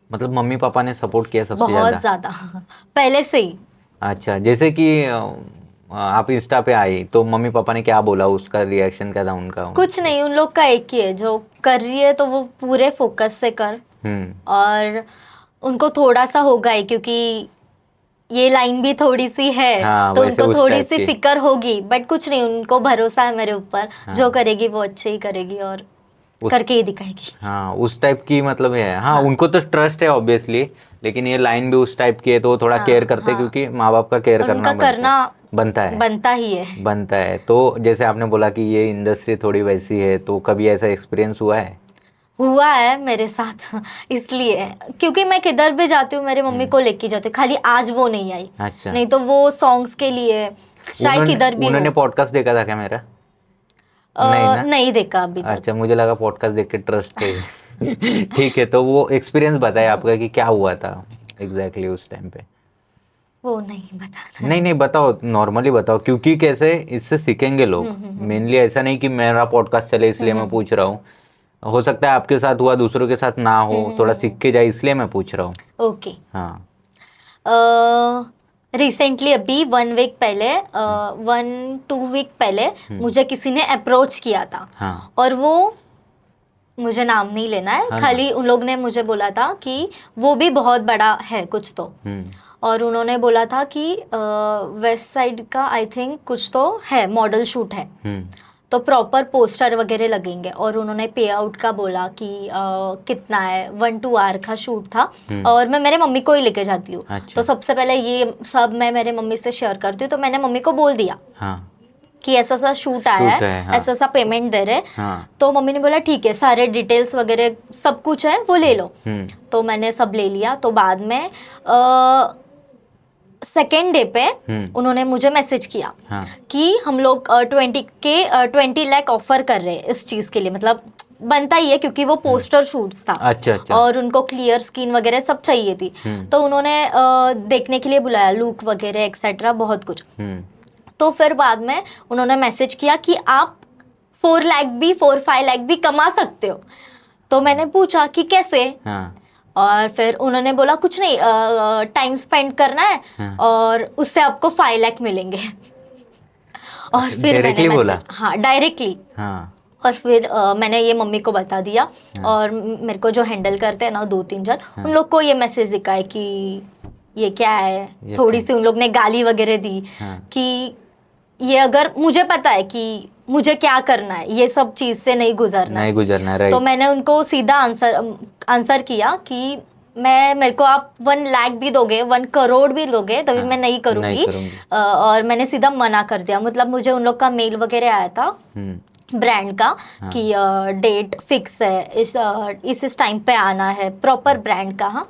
मतलब मम्मी पापा ने सपोर्ट किया सबसे बहुत ज़्यादा पहले से ही। अच्छा, जैसे कि आप इंस्टा पे आई तो मम्मी पापा ने क्या बोला, उसका रिएक्शन क्या था उनका? कुछ नहीं, उन लोग का एक ही है, जो कर रही है तो वो पूरे फोकस से कर, और उनको थोड़ा सा होगा ही, क्योंकि ये लाइन भी थोड़ी सी है, तो उनको थोड़ी सी फिक्र होगी, बट कुछ नहीं, उनको भरोसा है मेरे ऊपर, जो करेगी वो अच्छे ही करेगी और करके ही दिखाएगी। हाँ, उस टाइप की मतलब है। हाँ, उनको तो ट्रस्ट है ऑब्वियसली, लेकिन ये लाइन भी उस टाइप की है, तो वो थोड़ा केयर करते हैं, क्योंकि माँ बाप का केयर करना बनता है। तो जैसे आपने बोला कि ये इंडस्ट्री थोड़ी वैसी है, तो कभी ऐसा एक्सपीरियंस हुआ है मेरे साथ इसलिए, क्योंकि मैं किधर भी जाती हूँ मेरी मम्मी को लेके जाती हूँ, खाली आज वो नहीं आई। अच्छा, नहीं तो वो सॉन्ग्स के लिए शायद किधर भी उन्होंने पॉडकास्ट देखा था क्या मेरा? नहीं देखा अभी तक। अच्छा, मुझे लगा पॉडकास्ट देख के ट्रस्ट है। ठीक है, तो वो एक्सपीरियंस बताए आपका कि क्या हुआ था एग्जैक्टली उस टाइम पे? वो नहीं बताना। नहीं बताओ, नॉर्मली बताओ, क्योंकि कैसे इससे सीखेंगे लोग। मेनली ऐसा नहीं कि मेरा पॉडकास्ट चले इसलिए मैं पूछ रहा हूँ, हो सकता है आपके साथ हुआ, दूसरों के साथ ना हो, थोड़ा सीख के जाए, इसलिए मैं पूछ रहा हूँ। ओके। हाँ, रिसेंटली अभी 1 वीक पहले, 1-2 वीक पहले मुझे किसी ने अप्रोच किया था। और वो, मुझे नाम नहीं लेना है, खाली उन लोग ने मुझे बोला था कि वो भी बहुत बड़ा है कुछ तो, और उन्होंने बोला था कि वेस्ट साइड का आई थिंक कुछ तो है, मॉडल शूट है, तो प्रॉपर पोस्टर वगैरह लगेंगे, और उन्होंने पे आउट का बोला कि कितना है, 1-2 आवर का शूट था, और मैं मेरे मम्मी को ही लेके जाती हूँ। अच्छा। तो सबसे पहले ये सब मैं मेरे मम्मी से शेयर करती हूँ, तो मैंने मम्मी को बोल दिया कि ऐसा सा शूट आया है, ऐसा सा पेमेंट दे रहे। तो मम्मी ने बोला ठीक है, सारे डिटेल्स वगैरह सब कुछ है वो ले लो। तो मैंने सब ले लिया। तो बाद में सेकेंड डे पे उन्होंने मुझे मैसेज किया कि हम लोग 20 लाख ऑफर कर रहे हैं इस चीज के लिए, मतलब बनता ही है क्योंकि वो पोस्टर शूट था। अच्छा। और उनको क्लियर स्क्रीन वगैरह सब चाहिए थी, तो उन्होंने देखने के लिए बुलाया, लुक वगैरह एक्सेट्रा बहुत कुछ। तो फिर बाद में उन्होंने मैसेज किया कि आप 4-5 लाख भी कमा सकते हो। तो मैंने पूछा कि कैसे? और फिर उन्होंने बोला कुछ नहीं, टाइम स्पेंड करना है और उससे आपको 5 लाख मिलेंगे। और फिर मैंने बोला? हाँ, डायरेक्टली। और फिर मैंने ये मम्मी को बता दिया और मेरे को जो हैंडल करते हैं ना 2-3 जन, उन लोग को ये मैसेज दिखा है कि ये क्या है। थोड़ी सी उन लोग ने गाली वगैरह दी कि ये, अगर मुझे पता है कि मुझे क्या करना है, ये सब चीज से नहीं गुजरना है। तो मैंने उनको सीधा आंसर किया कि मेरे को आप 1 लाख भी दोगे, 1 करोड़ भी दोगे, तभी मैं नहीं करूंगी। और मैंने सीधा मना कर दिया। मतलब मुझे उन लोग का मेल वगैरह आया था ब्रांड का कि डेट फिक्स है, इस टाइम पे आना है, प्रॉपर ब्रांड का।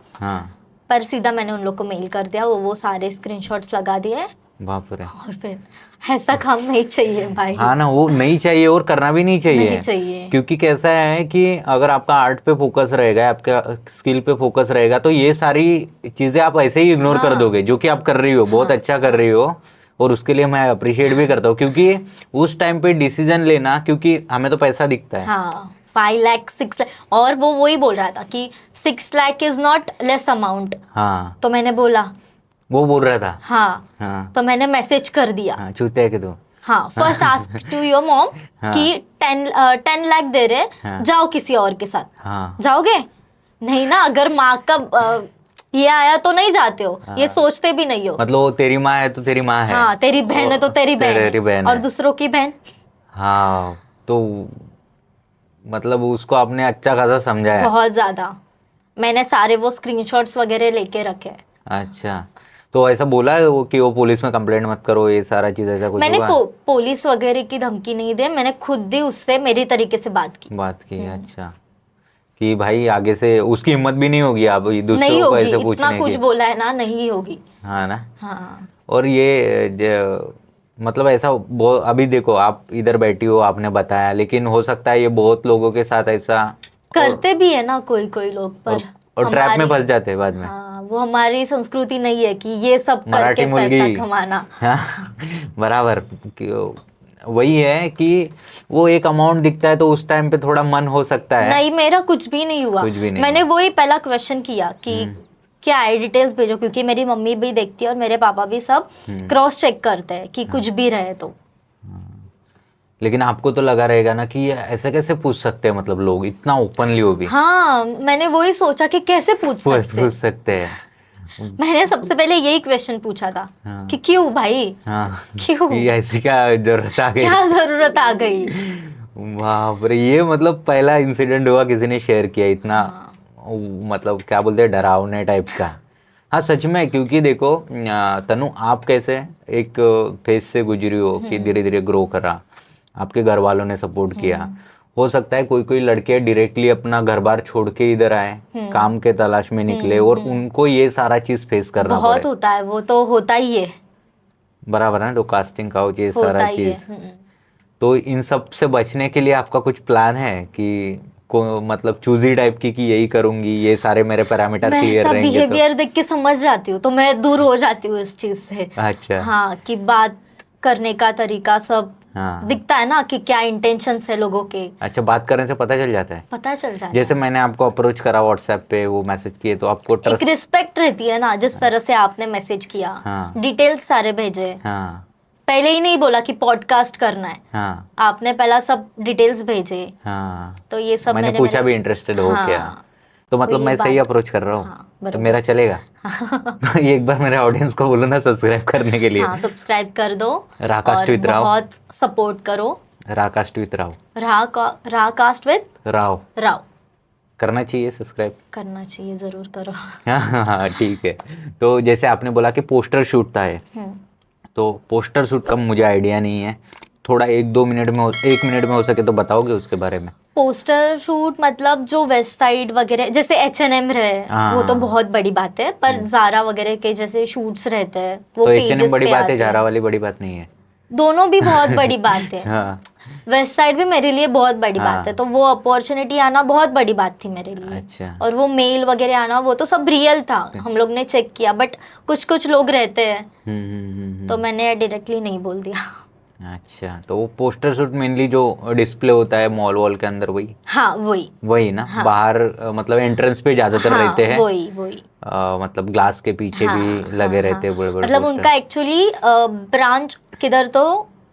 पर सीधा मैंने उन लोग को मेल कर दिया, वो सारे स्क्रीनशॉट्स लगा दिए। बाप रे। और फिर ऐसा काम नहीं चाहिए भाई। हाँ ना, वो नहीं चाहिए और करना भी नहीं चाहिए। नहीं चाहिए। क्योंकि कैसा है कि अगर आपका आर्ट पे फोकस रहेगा, आपका स्किल पे फोकस रहेगा, तो ये सारी चीजें आप ऐसे ही इग्नोर कर दोगे, जो कि आप कर रही हो, बहुत अच्छा कर रही हो। और उसके लिए मैं अप्रिशिएट भी करता हूँ, क्योंकि उस टाइम पे डिसीजन लेना, क्योंकि हमें तो पैसा दिखता है। 5 लाख 6 लाख, और वो वही बोल रहा था कि 6 lakh is not less amount. तो मैंने बोला, वो बोल रहा था। हाँ। तो मैंने मैसेज कर दिया, चूते है कि तू। First ask to your mom कि 10 लाख दे रहे, जाओ किसी और के साथ। जाओगे नहीं ना? अगर माँ का ये आया तो नहीं जाते हो, ये सोचते भी नहीं हो। मतलब वो तेरी माँ है तो तेरी माँ है। हाँ, तेरी बहन है तो तेरी बहन है, और दूसरों की बहन। हाँ, तो मतलब उसको आपने अच्छा खासा समझाया। बहुत ज्यादा। मैंने सारे वो स्क्रीनशॉट्स वगैरह लेके रखे। अच्छा, तो ऐसा बोला है वो कि वो पुलिस में कंप्लेंट मत करो, ये सारा चीज, ऐसा कुछ? मैंने पुलिस वगैरह की धमकी नहीं दी, मैंने खुद ही उससे मेरी तरीके से बात की। अच्छा, कि भाई आगे से उसकी हिम्मत भी नहीं होगी आप दूसरों को ऐसे पूछने की। इतना कुछ बोला है ना, नहीं होगी। हाँ ना। और ये मतलब ऐसा अभी देखो, आप इधर बैठी हो, आपने बताया, लेकिन हो सकता है ये बहुत लोगों के साथ ऐसा करते भी है ना कोई लोग, पर और ट्रैप में फंस जाते हैं बाद में। वो हमारी संस्कृति नहीं है कि ये सब करके पैसा कमाना। बराबर। वही है कि वो एक अमाउंट दिखता है तो उस टाइम पे थोड़ा मन हो सकता है। नहीं, मेरा कुछ भी नहीं हुआ। मैंने वही पहला क्वेश्चन किया कि क्या है, डिटेल्स भेजो, क्योंकि मेरी मम्मी भी देखती है और मेरे पापा भी सब क्रॉस चेक करते हैं कि कुछ भी रहे तो। लेकिन आपको तो लगा रहेगा ना कि ऐसे कैसे पूछ सकते हैं, मतलब लोग इतना ओपनली हो भी। हाँ, मैंने वही सोचा कि कैसे पूछ सकते हैं। मैंने सबसे पहले यही क्वेश्चन पूछा था कि क्यों भाई? क्यों? ऐसी क्या जरूरत आ गई? क्या जरूरत आ गई? बाप रे, ये मतलब पहला इंसिडेंट हुआ किसी ने शेयर किया इतना, मतलब क्या बोलते हैं, डरावने टाइप का। हाँ सच में, क्योंकि देखो तनु, आप कैसे एक फेज से गुजरी हो कि धीरे धीरे ग्रो करा, आपके घर वालों ने सपोर्ट किया। हो सकता है कोई लड़के डायरेक्टली अपना घर बार छोड़ के इधर आए, काम के तलाश में निकले, और उनको ये सारा चीज फेस करना बहुत होता है, वो तो होता ही है। बराबर है, तो कास्टिंग काउच, ये सारा चीज। तो इन सब से बचने के लिए आपका कुछ प्लान है कि मतलब चूजी टाइप की कि यही करूंगी, ये सारे मेरे पैरामीटर क्लियर रहेंगे? मैं बिहेवियर देख के समझ जाती हूँ, तो मैं दूर हो जाती हूँ इस चीज से। अच्छा। हाँ, कि बात करने का तरीका सब दिखता है ना कि क्या इंटेंशंस है लोगों के। अच्छा, बात करने से पता चल जाता है? पता चल जाता है। जैसे मैंने आपको अप्रोच करा व्हाट्सएप पे, वो मैसेज किए, तो आपको एक रिस्पेक्ट रहती है ना, जिस तरह से आपने मैसेज किया, डिटेल्स सारे भेजे। पहले ही नहीं बोला कि पॉडकास्ट करना है। आपने पहला सब डिटेल्स भेजे। तो ये सब मैंने पूछा भी इंटरेस्टेड हो क्या, तो मतलब मैं सही अप्रोच कर रहा हूँ, तो मेरा चलेगा। ये एक बार मेरे ऑडियंस को बोलो ना सब्सक्राइब करने के लिए। सब्सक्राइब कर दो, राकास्ट विद राव, बहुत सपोर्ट करो। राकास्ट विद राव, राकास्ट विद राव करना चाहिए, सब्सक्राइब करना चाहिए, जरूर करो। हाँ ठीक है। तो जैसे आपने बोला कि पोस्टर शूट था, तो पोस्टर शूट का मुझे आइडिया नहीं है, थोड़ा 1 मिनट में हो सके तो बताओगे उसके बारे में? पोस्टर शूट मतलब जो वेस्ट साइड वगैरह जैसे H&M रहे, हाँ, वो तो हाँ। बहुत बड़ी बात है, पर ज़ारा वगैरह के जैसे शूट्स रहते हैं वो तो H&M पेजेस बड़ी पे बात है, आते झारा हैं। वाली बड़ी बात नहीं है। दोनों भी बहुत बड़ी बात है। हाँ वेस्ट साइड भी मेरे लिए बहुत बड़ी बात है, हाँ। तो वो अपॉर्चुनिटी आना बहुत बड़ी बात थी मेरे लिए। अच्छा। और वो मेल वगैरह आना वो तो सब रियल था, हम लोग ने चेक किया, बट कुछ कुछ लोग रहते हैं तो मैंने डायरेक्टली नहीं बोल दिया। अच्छा, तो वो पोस्टर शूट मेनली जो डिस्प्ले होता है मॉल वॉल के अंदर वही हाँ वही। वही ना, हाँ बाहर मतलब एंट्रेंस पे ज्यादातर हाँ रहते हैं। वही वही। मतलब ग्लास के पीछे हाँ भी हाँ लगे हाँ, रहते हैं बड़े बड़े मतलब पोस्टर। उनका एक्चुअली ब्रांच किधर तो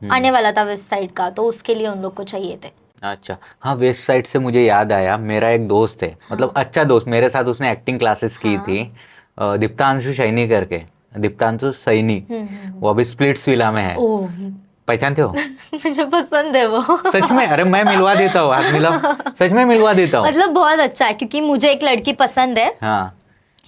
आने वाला था वेस्ट साइड का, तो उसके लिए उन लोग को चाहिए थे। अच्छा हाँ, वेस्ट साइड से मुझे याद आया, मेरा एक दोस्त है, मतलब अच्छा दोस्त मेरे साथ, उसने एक्टिंग क्लासेस की हाँ। थी। दीप्तांशु सैनी करके, दीप्तांशु सैनी, वो अभी स्प्लिट्स विला में है। ओह पहचानते हो? मुझे पसंद है वो। सच में? अरे मैं मिलवा देता हूँ, हाथ मिलाओ, सच में मिलवा देता हूँ। मतलब बहुत अच्छा है, क्योंकि मुझे एक लड़की पसंद है। हाँ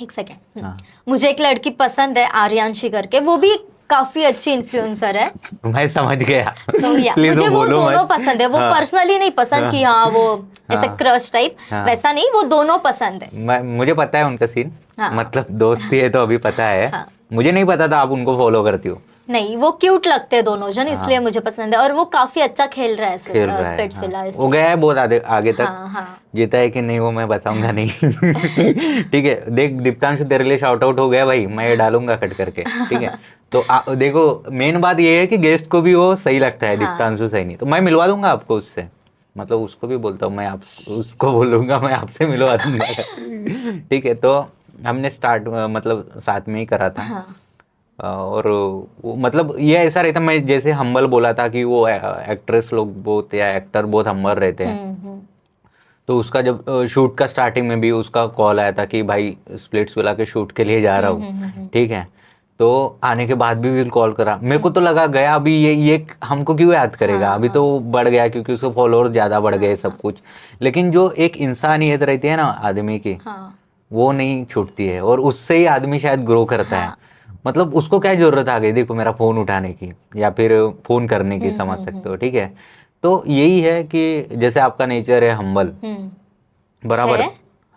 एक सेकेंड। हाँ। मुझे एक लड़की पसंद है आर्यांशी करके, वो भी काफी अच्छी इन्फ्लुएंसर है। मैं समझ गया। तो या प्लीज मुझे वो बोलो दोनों मत। पसंद है, वो हाँ पर्सनली नहीं पसंद कि हाँ हाँ वो ऐसे हाँ क्रश टाइप, हाँ। वैसा नहीं, वो दोनों पसंद है। मुझे पता है उनका सीन, हाँ मतलब दोस्ती है तो अभी पता है। हाँ। मुझे नहीं पता था आप उनको फॉलो करती हो। नहीं, वो क्यूट लगते हैं दोनों जन, इसलिए हाँ, मुझे पसंद है, और वो काफी अच्छा खेल रहा है खेल रहा है। स्पिट्स हाँ, विला वो इसलिए। गया है बहुत आगे आगे तक। हाँ हाँ। जीता है कि नहीं वो मैं बताऊंगा नहीं। ठीक है, देख दीप्तांशु तेरे लिए शाउट आउट हो गया भाई, मैं ये डालूंगा कट करके, ठीक है। तो देखो मेन बात ये है कि गेस्ट को भी वो सही लगता है, हाँ दीप्तांशु सैनी, तो मैं मिलवा दूंगा आपको उससे, मतलब उसको भी बोलता हूँ मैं, आप उसको बोलूंगा मैं आपसे मिलवा दूंगा। ठीक है, तो हमने स्टार्ट मतलब साथ में ही करा था। हाँ। और मतलब ये ऐसा रहता, मैं जैसे हम्बल बोला था कि वो एक्ट्रेस लोग बहुत या एक्टर बहुत हम्बल रहते हैं। हम्म। तो उसका जब शूट का स्टार्टिंग में भी उसका कॉल आया था कि भाई स्प्लिट्स विला के शूट के लिए जा रहा हूँ, ठीक है। तो आने के बाद भी कॉल करा, मेरे को तो लगा गया अभी ये हमको क्यों याद करेगा, हाँ अभी हाँ तो बढ़ गया क्योंकि उसके फॉलोअर्स ज़्यादा बढ़ गए सब कुछ। लेकिन जो एक इंसानियत रहती है ना आदमी की, हाँ वो नहीं छूटती है, और उससे ही आदमी शायद ग्रो करता है। हाँ। मतलब उसको क्या जरूरत आ गई देखो मेरा फोन उठाने की या फिर फोन करने की, समझ सकते हो, ठीक है। तो यही है कि जैसे आपका नेचर है हम्बल, बराबर। है।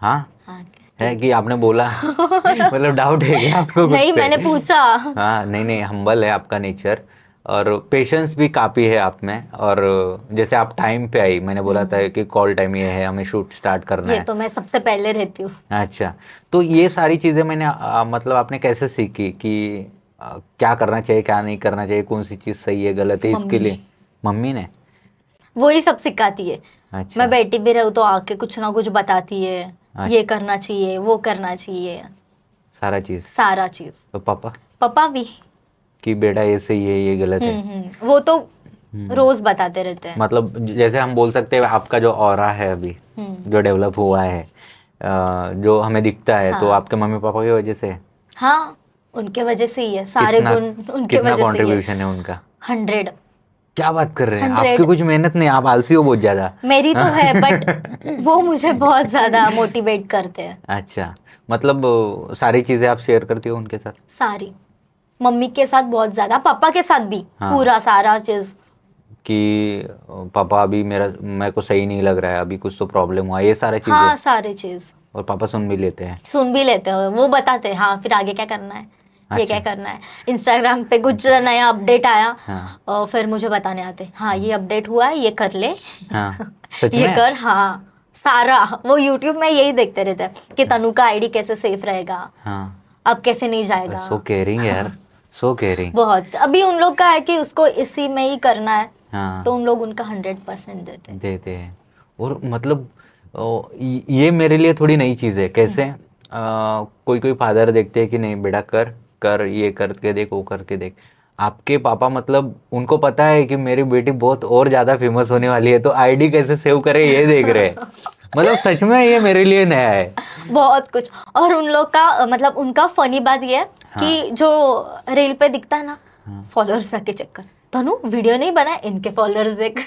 हाँ हाँ है ठीक कि आपने बोला। मतलब डाउट है क्या आपको खुद नहीं, से? मैंने पूछा। हाँ नहीं नहीं, हम्बल है आपका नेचर, और पेशेंस भी काफ़ी है आप में। और जैसे आप टाइम पे आई, मैंने बोला था कि कॉल टाइम ये है, हमें शूट स्टार्ट करना ये है। तो मैं सबसे पहले रहती हूँ। अच्छा, तो ये सारी चीज़ें मैंने मतलब आपने कैसे सीखी कि क्या करना चाहिए क्या नहीं करना चाहिए, कौन सी चीज़ सही है गलत है, इसके मम्मी, लिए मम्मी ने? वो ही सब सिखाती है। अच्छा। मैं बैठी भी रहूँ तो आके कुछ ना कुछ बताती है, ये अच्छा, करना चाहिए, वो करना चाहिए, सारा चीज़। सारा चीज। तो पापा पापा भी। कि बेटा ये सही है ये गलत है? वो तो हम्म। रोज बताते रहते हैं। मतलब जैसे हम बोल सकते हैं आपका जो ऑरा है अभी, जो डेवलप हुआ है, जो हमें दिखता है, तो हाँ आपके मम्मी पापा की वजह से है? हाँ, उनके वजह से ही है, सारे कितना गुण उनके कितना वजह से ही है। कंट्रीब्यूशन है उनका? 100। क्या बात कर रहे हैं, आपकी 100 कुछ मेहनत नहीं, आप आलसी हो बहुत ज्यादा। मेरी तो है, बट वो मुझे बहुत ज्यादा मोटिवेट करते हैं। अच्छा, मतलब सारी चीजें आप शेयर करती हो उनके साथ? सारी। मम्मी के साथ बहुत ज्यादा, पापा के साथ भी हाँ, पूरा सारा चीज। कि पापा अभी मेरे को सही नहीं लग रहा है, अभी कुछ तो प्रॉब्लम हुआ, ये सारी चीजें? हाँ सारी चीज। और पापा सुन भी लेते हैं? सुन भी लेते हैं, वो बताते हैं हाँ फिर आगे क्या करना है, ये क्या अच्छा। करना है। इंस्टाग्राम पे कुछ नया अपडेट आया हाँ और फिर मुझे बताने आते, हाँ ये अपडेट हुआ है, ये कर ले। हाँ, सच ये में? कर, हाँ सारा। वो यूट्यूब में यही देखते रहते हैं कि तनु का आईडी कैसे सेफ रहेगा, हाँ, अब कैसे नहीं जाएगा। सो केयरिंग यार, सो केयरिंग। बहुत। अभी उन लोग का है कि उसको इसी में ही करना है, हाँ, तो उन लोग उनका 100% देते हैं। देते हैं। और मतलब ये मेरे लिए थोड़ी नई चीज़ है, कैसे कोई कोई फादर देखते हैं कि नहीं बेटा कर कर, ये करके देख वो करके देख। आपके पापा मतलब उनको पता है कि मेरी बेटी बहुत और ज़्यादा फेमस होने वाली है, तो आईडी कैसे सेव करे ये देख रहे हैं। मतलब सच में ये मेरे लिए नया है। बहुत कुछ। और उन लोग का मतलब उनका फनी बात ये है कि जो रील पे दिखता है ना, फॉलोअर्स के चक्कर, तनु वीडियो नहीं बनाए, इनके फॉलोअर्स देख।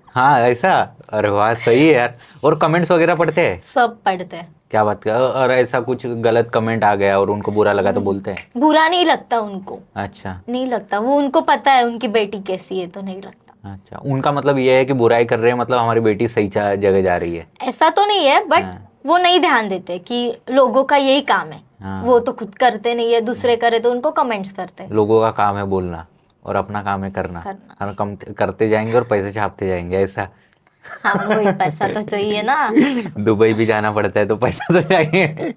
हाँ ऐसा? अरे वाह सही है यार। और कमेंट्स वगैरह पढ़ते हैं? सब पढ़ते हैं। क्या बात कर, और ऐसा कुछ गलत कमेंट आ गया और उनको बुरा लगा तो बोलते हैं? बुरा नहीं लगता उनको, अच्छा। नहीं लगता, वो उनको पता है उनकी बेटी कैसी है, तो नहीं लगता। अच्छा, उनका मतलब ये है कि बुराई कर रहे हैं, मतलब हमारी बेटी सही जगह जा रही है। ऐसा तो नहीं है, बट हाँ। वो नहीं ध्यान देते कि लोगों का यही काम है। हाँ। वो तो खुद करते नहीं है, दूसरे करे तो उनको कमेंट्स करते हैं। लोगों का काम है बोलना और अपना काम है करना। हम कम करते जाएंगे और पैसे छापते जाएंगे, ऐसा। हाँ, वही पैसा तो चाहिए ना। दुबई भी जाना पड़ता है तो पैसा तो चाहिए।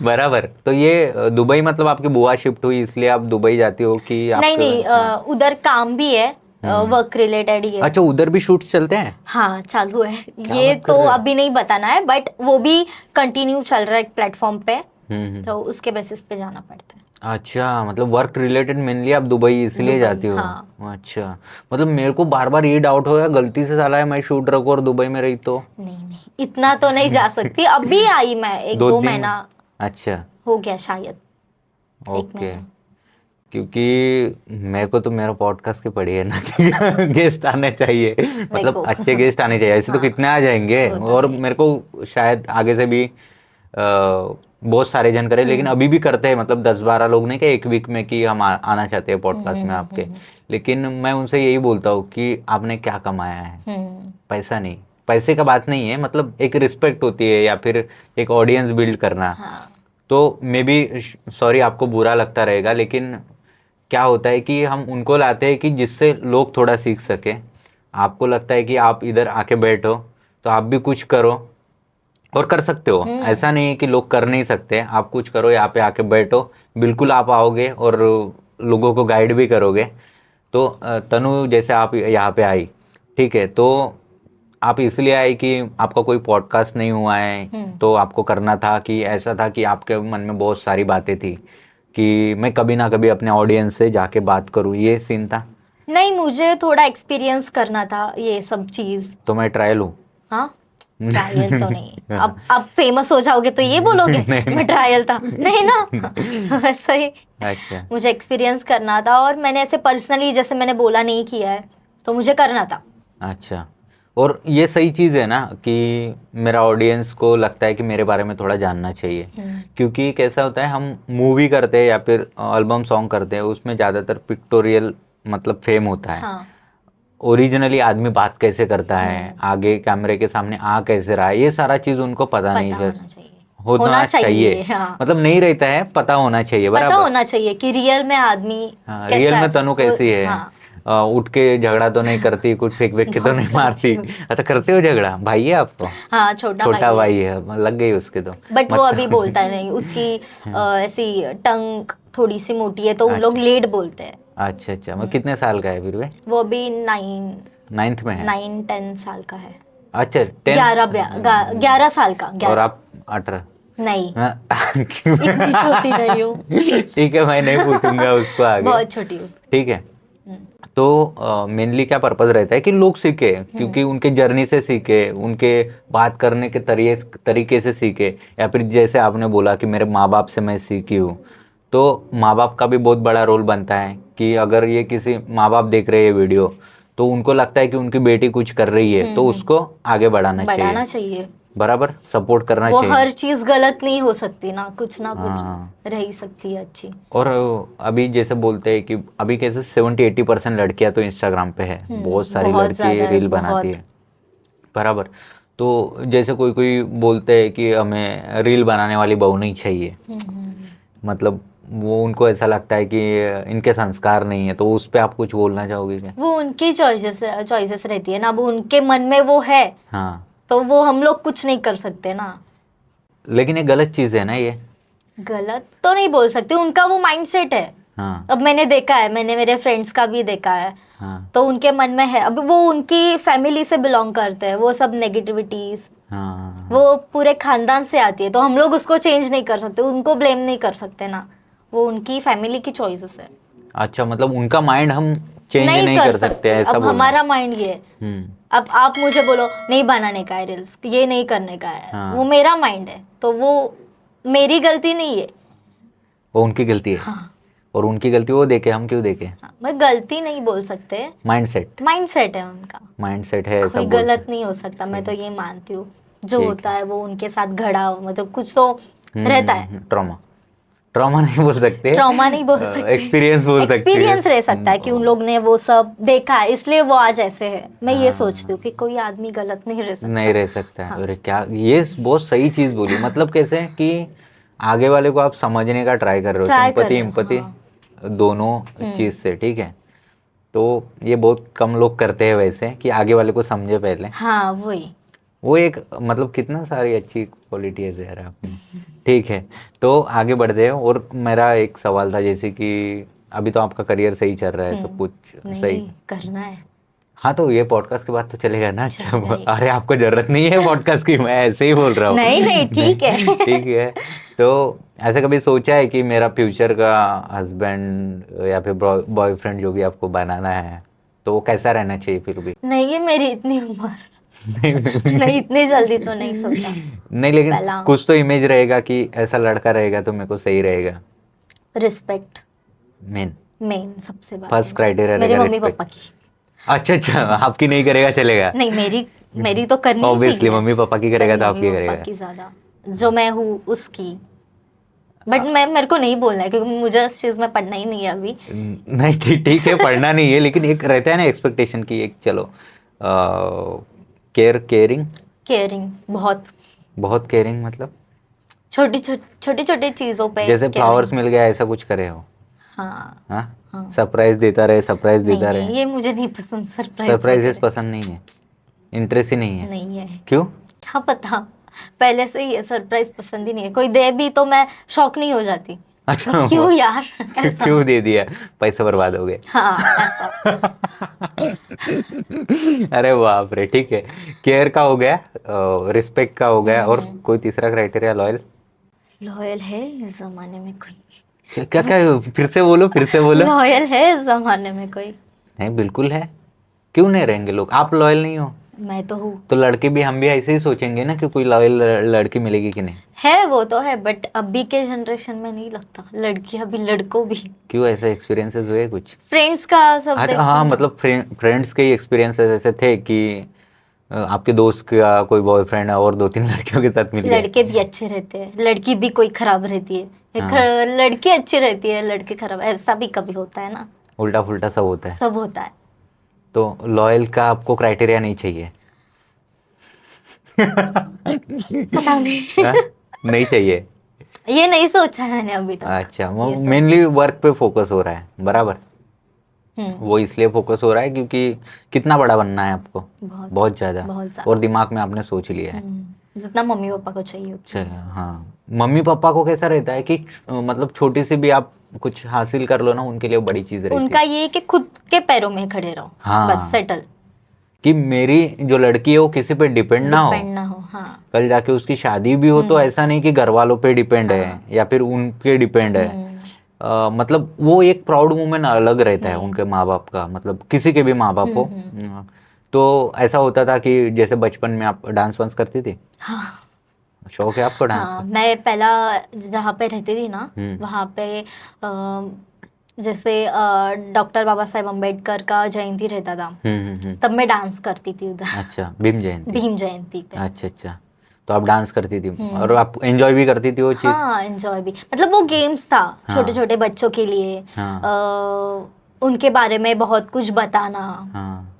बराबर। तो ये दुबई मतलब आपकी बुआ शिफ्ट हुई इसलिए आप दुबई जाती हो कि नहीं आपके? नहीं, उधर काम भी है, वर्क रिलेटेड ही है। अच्छा, उधर भी शूट चलते हैं? हाँ, चालू है। क्या ये बात कर तो रहे हो? अभी नहीं बताना है, बट वो भी कंटिन्यू चल रहा है एक प्लेटफॉर्म पे, हम्म। तो उसके बेसिस पे जाना पड़ता है। अच्छा, मतलब वर्क रिलेटेड मेनली आप दुबई इसलिए दुबई, जाती हो? हाँ। अच्छा, मतलब मेरे को बार बार ये डाउट हो गया, गलती से साला है मैं शूट रखूँ और दुबई में रही तो? नहीं नहीं, इतना तो नहीं जा सकती। अभी आई मैं, एक दो दो दिन? महीना अच्छा, हो गया शायद, एक ओके। महीना। क्योंकि मेरे को तो मेरा पॉडकास्ट की पड़ी है ना कि गेस्ट आने चाहिए, मतलब देखो। अच्छे गेस्ट आने चाहिए, ऐसे तो हाँ, कितने आ जाएंगे। वो तो और है। मेरे को शायद आगे से भी बहुत सारे जन करे, लेकिन अभी भी करते हैं, मतलब 10-12 लोग नहीं कि एक वीक में कि हम आना चाहते हैं पॉडकास्ट में आपके। लेकिन मैं उनसे यही बोलता हूँ कि आपने क्या कमाया है? पैसा नहीं, पैसे का बात नहीं है, मतलब एक रिस्पेक्ट होती है या फिर एक ऑडियंस बिल्ड करना। हाँ। तो मे बी, सॉरी आपको बुरा लगता रहेगा, लेकिन क्या होता है कि हम उनको लाते हैं कि जिससे लोग थोड़ा सीख सके। आपको लगता है कि आप इधर आके बैठो तो आप भी कुछ करो और कर सकते हो, ऐसा नहीं है कि लोग कर नहीं सकते। आप कुछ करो, यहाँ पे आके बैठो, बिल्कुल आप आओगे और लोगों को गाइड भी करोगे। तो तनु जैसे आप यहाँ पे आई, ठीक है, तो आप इसलिए आई कि आपका कोई पॉडकास्ट नहीं हुआ है तो आपको करना था, कि ऐसा था कि आपके मन में बहुत सारी बातें थी कि मैं कभी ना कभी अपने ऑडियंस से जाके बात करूँ, ये सीन था? नहीं, मुझे थोड़ा एक्सपीरियंस करना था ये सब चीज। तो मैं ट्रायल हूँ? हाँ, ट्रायल तो नहीं। अब फेमस हो जाओगे तो ये बोलोगे मैं ट्रायल था, नहीं ना। तो वैसे ही अच्छा। मुझे एक्सपीरियंस करना था, और मैंने ऐसे पर्सनली, जैसे मैंने बोला, नहीं किया है, तो मुझे करना था। अच्छा, और ये सही चीज़ है ना कि मेरा ऑडियंस को लगता है कि मेरे बारे में थोड़ा जानना चाहिए। क्योंकि कैसा होता है, हम मूवी करते हैं या फिर एल्बम सॉन्ग करते हैं, उसमें ज़्यादातर पिक्टोरियल मतलब फेम होता है। हाँ। ओरिजिनली आदमी बात कैसे करता है, आगे कैमरे के सामने आ कैसे रहा है, ये सारा चीज़ उनको पता नहीं पता है। होना चाहिए। होना चाहिए, हाँ। मतलब नहीं रहता है, पता होना चाहिए। पता बराबर। होना चाहिए कि रियल में आदमी हाँ, कैसा रियल में है। तनु कैसी है? हाँ। उठ के झगड़ा तो नहीं करती, कुछ फेंक वेंक के तो बहुत नहीं करती मारती? हूँ। अच्छा, करते हो झगड़ा? भाई है आपको? हाँ, छोटा छोटा भाई भाई है, है, लग गई उसके तो। बट वो अभी मतलब बोलता है नहीं। उसकी ऐसी टंग थोड़ी सी मोटी है, तो उन लोग अच्छा लेट बोलते हैं। अच्छा अच्छा, मतलब कितने साल का है फिर वे? वो अभी 9th में है? 9-10 साल का है। अच्छा, 10th। 11 साल का, और 11। आप 18? नहीं, हाँ। इतनी छोटी नहीं हूँ। ठीक है, मैं नहीं पूछूंगा उसको आगे। बहुत छोटी हूँ। ठीक है। तो मेनली क्या पर्पस रहता है कि लोग सीखे, क्योंकि उनके जर्नी से सीखे, उनके बात करने के तरीके से सीखे, या फिर जैसे आपने बोला कि मेरे माँ बाप से मैं सीखी हूँ। तो माँ बाप का भी बहुत बड़ा रोल बनता है कि अगर ये किसी माँ बाप देख रहे हैं वीडियो, तो उनको लगता है कि उनकी बेटी कुछ कर रही है तो उसको आगे बढ़ाना बढ़ाना चाहिए। चाहिए। बराबर, सपोर्ट करना वो चाहिए। हर चीज गलत नहीं हो सकती ना कुछ हाँ। रह ही सकती है अच्छी। और अभी जैसे बोलते हैं कि अभी कैसे 70-80% लड़कियां तो इंस्टाग्राम पे है, बहुत सारी बहुत लड़की ज्यादा है, रील बनाती बहुत। है। बराबर। तो जैसे कोई कोई बोलते हैं कि हमें रील बनाने वाली बहू नहीं चाहिए, मतलब वो उनको ऐसा लगता है कि इनके संस्कार नहीं है, तो उस पे आप कुछ बोलना चाहोगे क्या? वो उनकी चॉइसेस रहती है ना, वो उनके मन में वो है, हाँ, तो वो हम लोग कुछ नहीं कर सकते ना। लेकिन ये गलत चीज़ है ना ये? गलत तो नहीं बोल सकते, उनका वो माइंडसेट है। हाँ अब मैंने देखा है, मैंने मेरे फ्रेंड्स का भी देखा है, हाँ तो उनके मन में है। अब वो उनकी फैमिली से बिलोंग करते हैं, वो सब नेगेटिविटीज हाँ। वो पूरे खानदान से आती है, तो हम लोग उसको चेंज नहीं कर सकते, उनको ब्लेम नहीं कर सकते ना। वो उनकी फैमिली की चॉइसेस है। अच्छा, मतलब उनका माइंड हम चेंज नहीं कर सकते, ऐसा अब बोलना? हमारा माइंड ये है। हम्म। अब आप मुझे बोलो नहीं बनाने का है रील्स, ये नहीं करने का है, हाँ। वो मेरा माइंड है, तो वो मेरी गलती नहीं है। वो उनकी गलती है। हाँ। और उनकी गलती वो देखे, हम क्यों देखे? हाँ, मैं गलती नहीं बोल सकते, माइंडसेट। माइंडसेट है उनका। माइंडसेट है, ऐसा कोई बोल गलत सकते। नहीं हो सकता, मैं तो ये मानती हूँ। जो ठीक होता है वो उनके साथ घड़ा, मतलब कुछ तो रहता है। ट्रॉमा। ट्रॉमा नहीं बोल सकते, ट्रॉमा नहीं बोल सकते, एक्सपीरियंस बोल सकते हैं। एक्सपीरियंस रह सकता है कि उन लोग ने वो सब देखा है इसलिए वो आज ऐसे है। मैं ये हाँ। सोचती हूँ कि कोई आदमी गलत नहीं रह सकता। नहीं रह सकता है। हाँ। अरे क्या, ये बहुत सही चीज बोली। मतलब कैसे कि आगे वाले को आप समझने का ट्राई कर रहे हो, ट्राई कर सिंपैथी रहे हो, एम्पैथी दोनों चीज से, ठीक है। तो ये बहुत कम लोग करते हैं वैसे, कि आगे वाले को समझे पहले। हाँ वही। वो एक मतलब कितना सारी अच्छी क्वालिटी है यार आप में, ठीक है। तो आगे बढ़ते हैं। और मेरा एक सवाल था, जैसे कि अभी तो आपका करियर सही चल रहा है, सब कुछ नहीं सही। करना है। हाँ, तो ये पॉडकास्ट के बाद तो चलेगा ना। अच्छा, चलेगा ही। अरे आपको जरूरत नहीं है पॉडकास्ट की, मैं ऐसे ही बोल रहा हूँ। नहीं नहीं ठीक है। ठीक है। तो ऐसा कभी सोचा है कि मेरा फ्यूचर का हस्बैंड या फिर बॉयफ्रेंड जो भी आपको बनाना है, तो वो कैसा रहना चाहिए फिर भी? नहीं है मेरी इतनी उम्र, नहीं, नहीं इतनी जल्दी तो नहीं सोचा। नहीं, लेकिन पहला कुछ तो इमेज रहेगा कि ऐसा लड़का रहेगा तो मेरे को सही रहेगा। रिस्पेक्ट मेन मेन सबसे बात फर्स्ट क्राइटेरिया मेरे रहेगा मम्मी रिस्पेक्ट। पापा की। अच्छा अच्छा, आपकी नहीं करेगा चलेगा? नहीं मेरी तो करनी ही ऑब्वियसली चाहिए। मम्मी पापा की करेगा तो मम्मी आपकी पापा करेगा। की ज्यादा, जो मैं हूँ उसकी। बट मेरे को नहीं बोलना है क्योंकि मुझे उस चीज में पढ़ना ही नहीं है अभी। नहीं, ठीक ठीक है, पढ़ना नहीं है, लेकिन एक रहता है ना एक्सपेक्टेशन की, एक चलो केयरिंग। केयरिंग बहुत, बहुत केयरिंग मतलब छोटी छोटी चीजों पे जैसे caring। फ्लावर्स मिल गया ऐसा कुछ करे हो? हाँ हाँ, हाँ। सरप्राइज देता रहे, सरप्राइज नहीं देता नहीं रहे। ये मुझे नहीं पसंद, सरप्राइज सरप्राइजेस पसंद नहीं है, इंटरेस्ट ही नहीं है? नहीं है। क्यों? क्या पता, पहले से ही ये सरप्राइज पसंद ही नहीं है। कोई दे भी तो मैं शॉक नहीं हो जाती। अच्छा, क्यों यार ऐसा। क्यों दे दिया, पैसे बर्बाद हो गए? हाँ ऐसा। अरे बाप रे, ठीक है। केयर का हो गया, रिस्पेक्ट का हो गया, और कोई तीसरा क्राइटेरिया? लॉयल। लॉयल है इस जमाने में कोई? क्या क्या, फिर से बोलो, फिर से बोलो। लॉयल है इस जमाने में कोई? नहीं, बिल्कुल है। क्यों नहीं रहेंगे लोग? आप लॉयल नहीं हो मैं तो हूँ। तो लड़के भी, हम भी ऐसे ही सोचेंगे ना कि कोई लॉयल लड़की मिलेगी कि नहीं। है वो तो है, बट अभी के जनरेशन में नहीं लगता, लड़कियां भी लड़कों भी। क्यों, ऐसे एक्सपीरियंसेस हुए कुछ? फ्रेंड्स का सब हाँ देखो हाँ, ना। मतलब फ्रेंड्स के ही एक्सपीरियंसेस ऐसे थे कि आपके दोस्त का कोई बॉयफ्रेंड और 2-3 लड़कियों के साथ मिल गया। लड़के भी अच्छे रहते हैं, लड़की भी कोई खराब रहती है, लड़की अच्छी रहती है, लड़के खराब, ऐसा भी कभी होता है ना। उल्टा फुल्टा सब होता है। सब होता है। तो लॉयल का आपको क्राइटेरिया नहीं चाहिए? पता नहीं। हाँ? नहीं चाहिए? ये नहीं सोचा है मैंने अभी तक। अच्छा, ये सब। मेनली वर्क पे फोकस हो रहा है, बराबर। हम्म, वो इसलिए फोकस हो रहा है क्योंकि कितना बड़ा बनना है आपको? बहुत बहुत ज़्यादा। बहुत ज्यादा। और दिमाग में आपने सोच लिया है। जितना मम्मी पापा को चाहिए उतना। चलो, हाँ। मम्मी पापा को कैसा रहता है कि मतलब छोटी सी भी आप कुछ हासिल कर लो ना, उनके लिए बड़ी चीज़ रहती उनका है। ये है कि खुद के पैरों में खड़े रहो, हाँ। बस सेटल। कि मेरी जो लड़की है वो किसी पे डिपेंड ना हो। डिपेंड ना हो, हाँ। कल जाके उसकी शादी भी हो तो ऐसा नहीं कि घर वालों पे डिपेंड है या फिर उनके डिपेंड है। मतलब वो एक प्राउड मोमेंट अलग रहता है उनके माँ बाप का, मतलब किसी के भी माँ बाप हो। तो ऐसा होता था कि जैसे बचपन में आप डांस वांस करती थी? हाँ शौक है आपको डांस हाँ। का? मैं पहला जहाँ पे रहती थी ना, वहाँ पे जैसे डॉक्टर बाबा साहेब अम्बेडकर का जयंती रहता था, तब मैं डांस करती थी उधर। अच्छा, भीम जयंती। भीम जयंती पे। अच्छा अच्छा, तो आप डांस करती थी और आप एंजॉय भी करती थी वो चीज़? हाँ एंजॉय भी, मतलब वो गेम्स था हाँ। छोटे छोटे बच्चों के लिए। हाँ। उनके बारे में बहुत कुछ बताना, हाँ।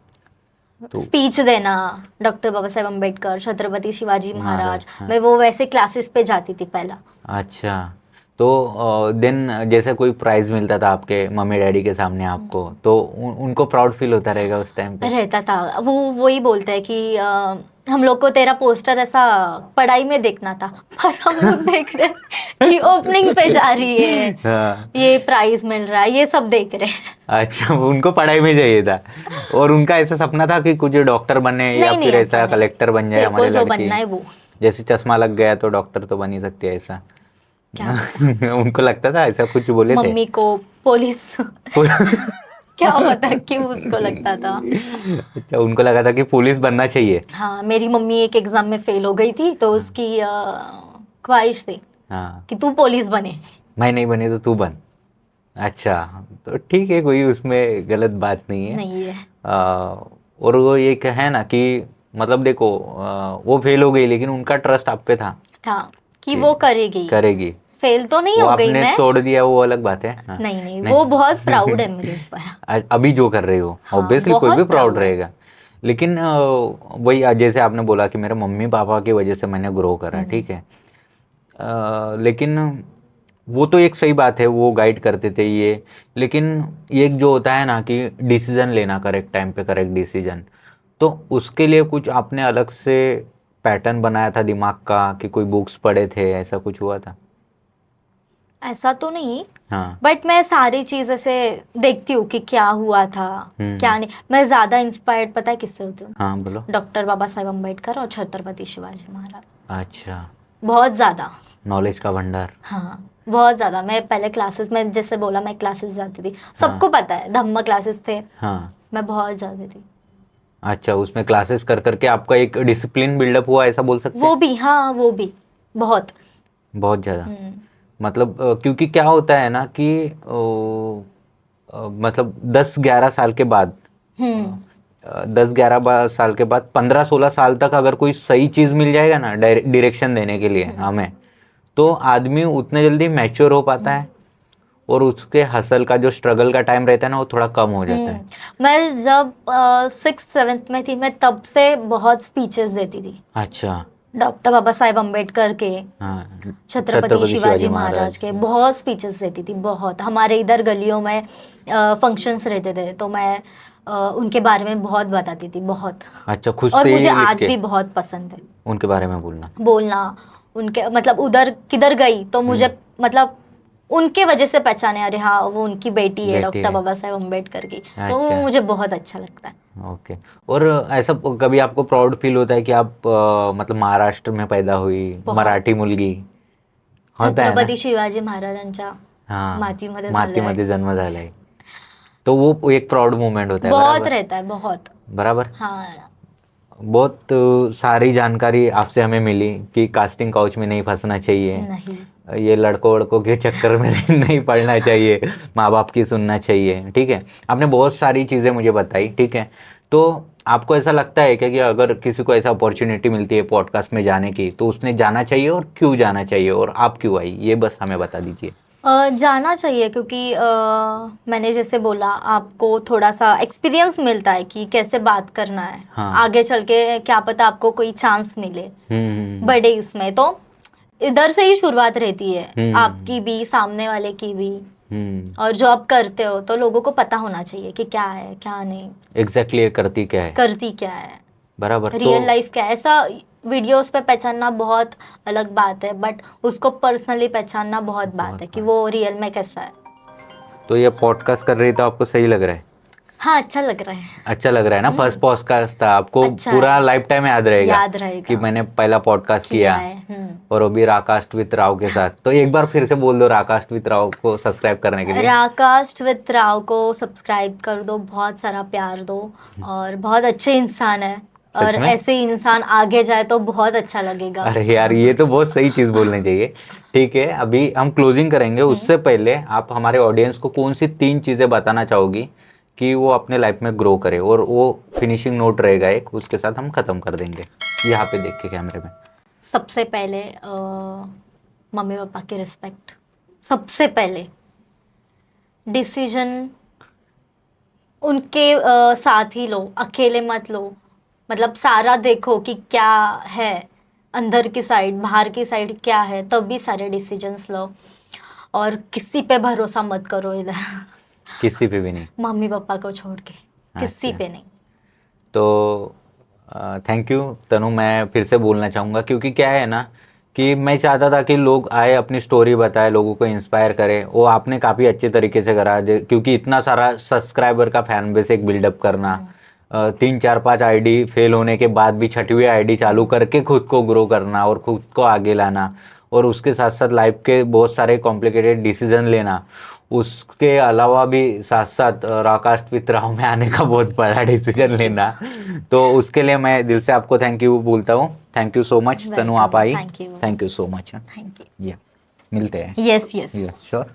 तो स्पीच देना, डॉक्टर बाबा साहेब अम्बेडकर, छत्रपति शिवाजी महाराज। हाँ। मैं वो वैसे क्लासेस पे जाती थी पहला। अच्छा, तो देन जैसे कोई प्राइज मिलता था आपके मम्मी डैडी के सामने आपको, तो उनको प्राउड फील होता रहेगा उस टाइम पे? रहता था। वो ही बोलते हैं कि हम लोग को तेरा पोस्टर ऐसा पढ़ाई में देखना था, पर हम लोग देख रहे हैं कि ओपनिंग पे जा रही है, हाँ। ये प्राइज मिल रहा है, ये सब देख रहे हैं। अच्छा, उनको पढ़ाई में चाहिए था। और उनका ऐसा सपना था कि कुछ डॉक्टर बने या नहीं नहीं फिर ऐसा नहीं। कलेक्टर बन जाए तेरे को हमारी जो लड़की? बनना है वो। जैसे चश्मा लग गया तो डॉक्टर तो बन ही सकती है, ऐसा? क्या उनको लगता था ऐसा, कुछ बोले थे? मम्मी को पुलिस क्या पता क्यों उसको लगता था। अच्छा, उनको लगा था कि पुलिस बनना चाहिए। हाँ मेरी मम्मी एक एग्जाम में फेल हो गई थी, तो उसकी ख्वाहिश थी हाँ, कि तू पुलिस बने। मैं नहीं बनी तो तू बन। अच्छा, तो ठीक है, कोई उसमें गलत बात नहीं है। नहीं है। और वो ये है ना कि मतलब देखो, वो फेल हो गई लेकिन उनका ट्रस्ट आप पे था था कि वो करेगी। करेगी। फेल तो नहीं वो हो गई आपने मैं। तोड़ दिया वो अलग बात है। हाँ। नहीं नहीं, वो बहुत प्राउड है मेरे ऊपर। अभी जो कर रही हो हाँ, ऑब्वियसली कोई भी बहुत प्राउड proud है। रहेगा। लेकिन वही जैसे आपने बोला कि मेरे मम्मी पापा की वजह से मैंने ग्रो करा, ठीक है। लेकिन वो तो एक सही बात है, वो गाइड करते थे ये। लेकिन ये एक जो होता है ना कि डिसीजन लेना करेक्ट टाइम पे करेक्ट डिसीजन, तो उसके लिए कुछ आपने अलग से पैटर्न बनाया था दिमाग का कि कोई बुक्स पढ़े थे, ऐसा कुछ हुआ था? ऐसा तो नहीं, हाँ। बट मैं सारी चीज़ ऐसे देखती हूँ कि क्या हुआ था, क्या नहीं। मैं ज़्यादा इंस्पायर्ड पता है किससे होती हूँ? हाँ बोलो। डॉक्टर बाबा साहेब अम्बेडकर और छत्रपति शिवाजी महाराज। अच्छा, बहुत ज़्यादा। नॉलेज का भंडार। हाँ, बहुत ज़्यादा। मैं पहले क्लासेस में, जैसे बोला, मैं क्लासेस जाती थी, सबको पता है, धम्म क्लासेस थे, हाँ। मैं बहुत जाती थी। अच्छा, उसमें क्लासेस कर करके आपका एक डिसिप्लिन बिल्डअप हुआ, ऐसा बोल सकते वो हैं? भी, हाँ वो भी बहुत। बहुत ज़्यादा। हम्म। मतलब क्योंकि क्या होता है ना कि मतलब 10-11 साल के बाद, हम्म। 10-11 साल के बाद 15-16 साल तक अगर कोई सही चीज़ मिल जाएगा ना डायरेक्शन देने के लिए हमें, तो आदमी उतने जल्दी मैच्योर हो पाता है और उसके हसल का जो स्ट्रगल का टाइम रहता है ना वो थोड़ा कम हो जाता है। मैं जब 6th-7th में थी, मैं तब से बहुत स्पीचेस देती थी, अच्छा। डॉक्टर बाबा साहेब अम्बेडकर के, हाँ, छत्रपति शिवाजी महाराज के बहुत स्पीचेस देती थी। बहुत, हमारे इधर गलियों में फंक्शंस रहते थे, तो मैं उनके बारे में बहुत बताती थी, बहुत। अच्छा, खुद और से मुझे ही लिख आज के भी बहुत पसंद है उनके बारे में बोलना। बोलना। उनके मतलब उधर किधर गई तो मुझे मतलब उनके वजह से पहचाने, अरे हाँ वो उनकी बेटी है बेटी डॉक्टर है। बाबा साहेब अम्बेडकर की। तो वो अच्छा। मुझे बहुत अच्छा लगता है। ओके। और ऐसा कभी आपको प्राउड फील होता है कि आप मतलब महाराष्ट्र में पैदा हुई, बहुत। मराठी मुलगी, होता है ना? छत्रपती शिवाजी महाराजांच्या हाँ, मातीमध्ये झालंय। मातीमध्ये जन्म झालाय, तो वो एक प्राउड मोमेंट होता है, बहुत बराबर? रहता है, बहुत। बराबर। हाँ। बहुत सारी जानकारी आपसे हमें मिली कि कास्टिंग काउच में नहीं फंसना चाहिए, नहीं। ये लड़कों वड़कों के चक्कर में नहीं पड़ना चाहिए, माँ बाप की सुनना चाहिए, ठीक है। आपने बहुत सारी चीज़ें मुझे बताई, ठीक है। तो आपको ऐसा लगता है क्या कि अगर किसी को ऐसा अपॉर्चुनिटी मिलती है पॉडकास्ट में जाने की, तो उसने जाना चाहिए और क्यों जाना चाहिए और आप क्यों आई, ये बस हमें बता दीजिए। जाना चाहिए क्योंकि मैंने जैसे बोला, आपको थोड़ा सा एक्सपीरियंस मिलता है कि कैसे बात करना है। हाँ। आगे चल के क्या पता आपको कोई चांस मिले हम्म। बड़े इसमें, तो इधर से ही शुरुआत रहती है, आपकी हम्म। भी, सामने वाले की भी। हम्म। और जो आप करते हो तो लोगों को पता होना चाहिए कि क्या है क्या नहीं, एग्जैक्टली ये करती क्या है, करती क्या है, बराबर। तो रियल लाइफ क्या है। ऐसा वीडियोस पे पहचानना बहुत अलग बात है, बट उसको पर्सनली पहचानना बहुत बात है कि वो रियल में कैसा है। तो ये पॉडकास्ट कर रही तो आपको सही लग रहा है? हाँ, अच्छा लग रहा है। अच्छा लग रहा है ना? फर्स्ट पॉडकास्ट था, आपको अच्छा पूरा है। लाइफ टाइम याद रहेगा याद रहेगा कि मैंने पहला पॉडकास्ट किया किया। है। और वो भी राकास्ट विद राव के साथ। तो एक बार फिर से बोल दो राकास्ट विद राव को सब्सक्राइब करने के लिए। राकास्ट विद राव को सब्सक्राइब कर दो, बहुत सारा प्यार दो, और बहुत अच्छे इंसान है, और सच में? ऐसे ही इंसान आगे जाए तो बहुत अच्छा लगेगा। अरे यार, ये तो बहुत सही चीज़ बोलनी चाहिए। ठीक है, अभी हम क्लोजिंग करेंगे, उससे पहले आप हमारे ऑडियंस को कौन सी 3 चीज़ें बताना चाहोगी कि वो अपने लाइफ में ग्रो करे, और वो फिनिशिंग नोट रहेगा एक, उसके साथ हम ख़त्म कर देंगे। यहाँ पे देख के कैमरे में। सबसे पहले मम्मी पापा की रिस्पेक्ट, सबसे पहले। डिसीजन उनके साथ ही लो, अकेले मत लो। मतलब सारा देखो कि क्या है, अंदर की साइड बाहर की साइड क्या है, तब भी सारे डिसीजंस लो। और किसी पे भरोसा मत करो इधर। किसी पे भी नहीं? मम्मी पापा को छोड़ के किसी अच्छा। पे नहीं। तो थैंक यू तनु, मैं फिर से बोलना चाहूँगा क्योंकि क्या है ना कि मैं चाहता था कि लोग आए, अपनी स्टोरी बताए, लोगों को इंस्पायर करे। वो आपने काफ़ी अच्छे तरीके से करा, क्योंकि इतना सारा सब्सक्राइबर का फैन बेस एक बिल्डअप करना, 3-4-5 आईडी फेल होने के बाद भी 6वीं आईडी चालू करके खुद को ग्रो करना और खुद को आगे लाना, और उसके साथ साथ लाइफ के बहुत सारे कॉम्प्लिकेटेड डिसीजन लेना, उसके अलावा भी साथ साथ राकास्ट विद राव में आने का बहुत बड़ा डिसीजन लेना। तो उसके लिए मैं दिल से आपको थैंक यू बोलता हूँ। Thank you so much Tanu, आप आई। Thank you. Thank you so much. Thank you. ये मिलते हैं। Yes yes. Yes sure.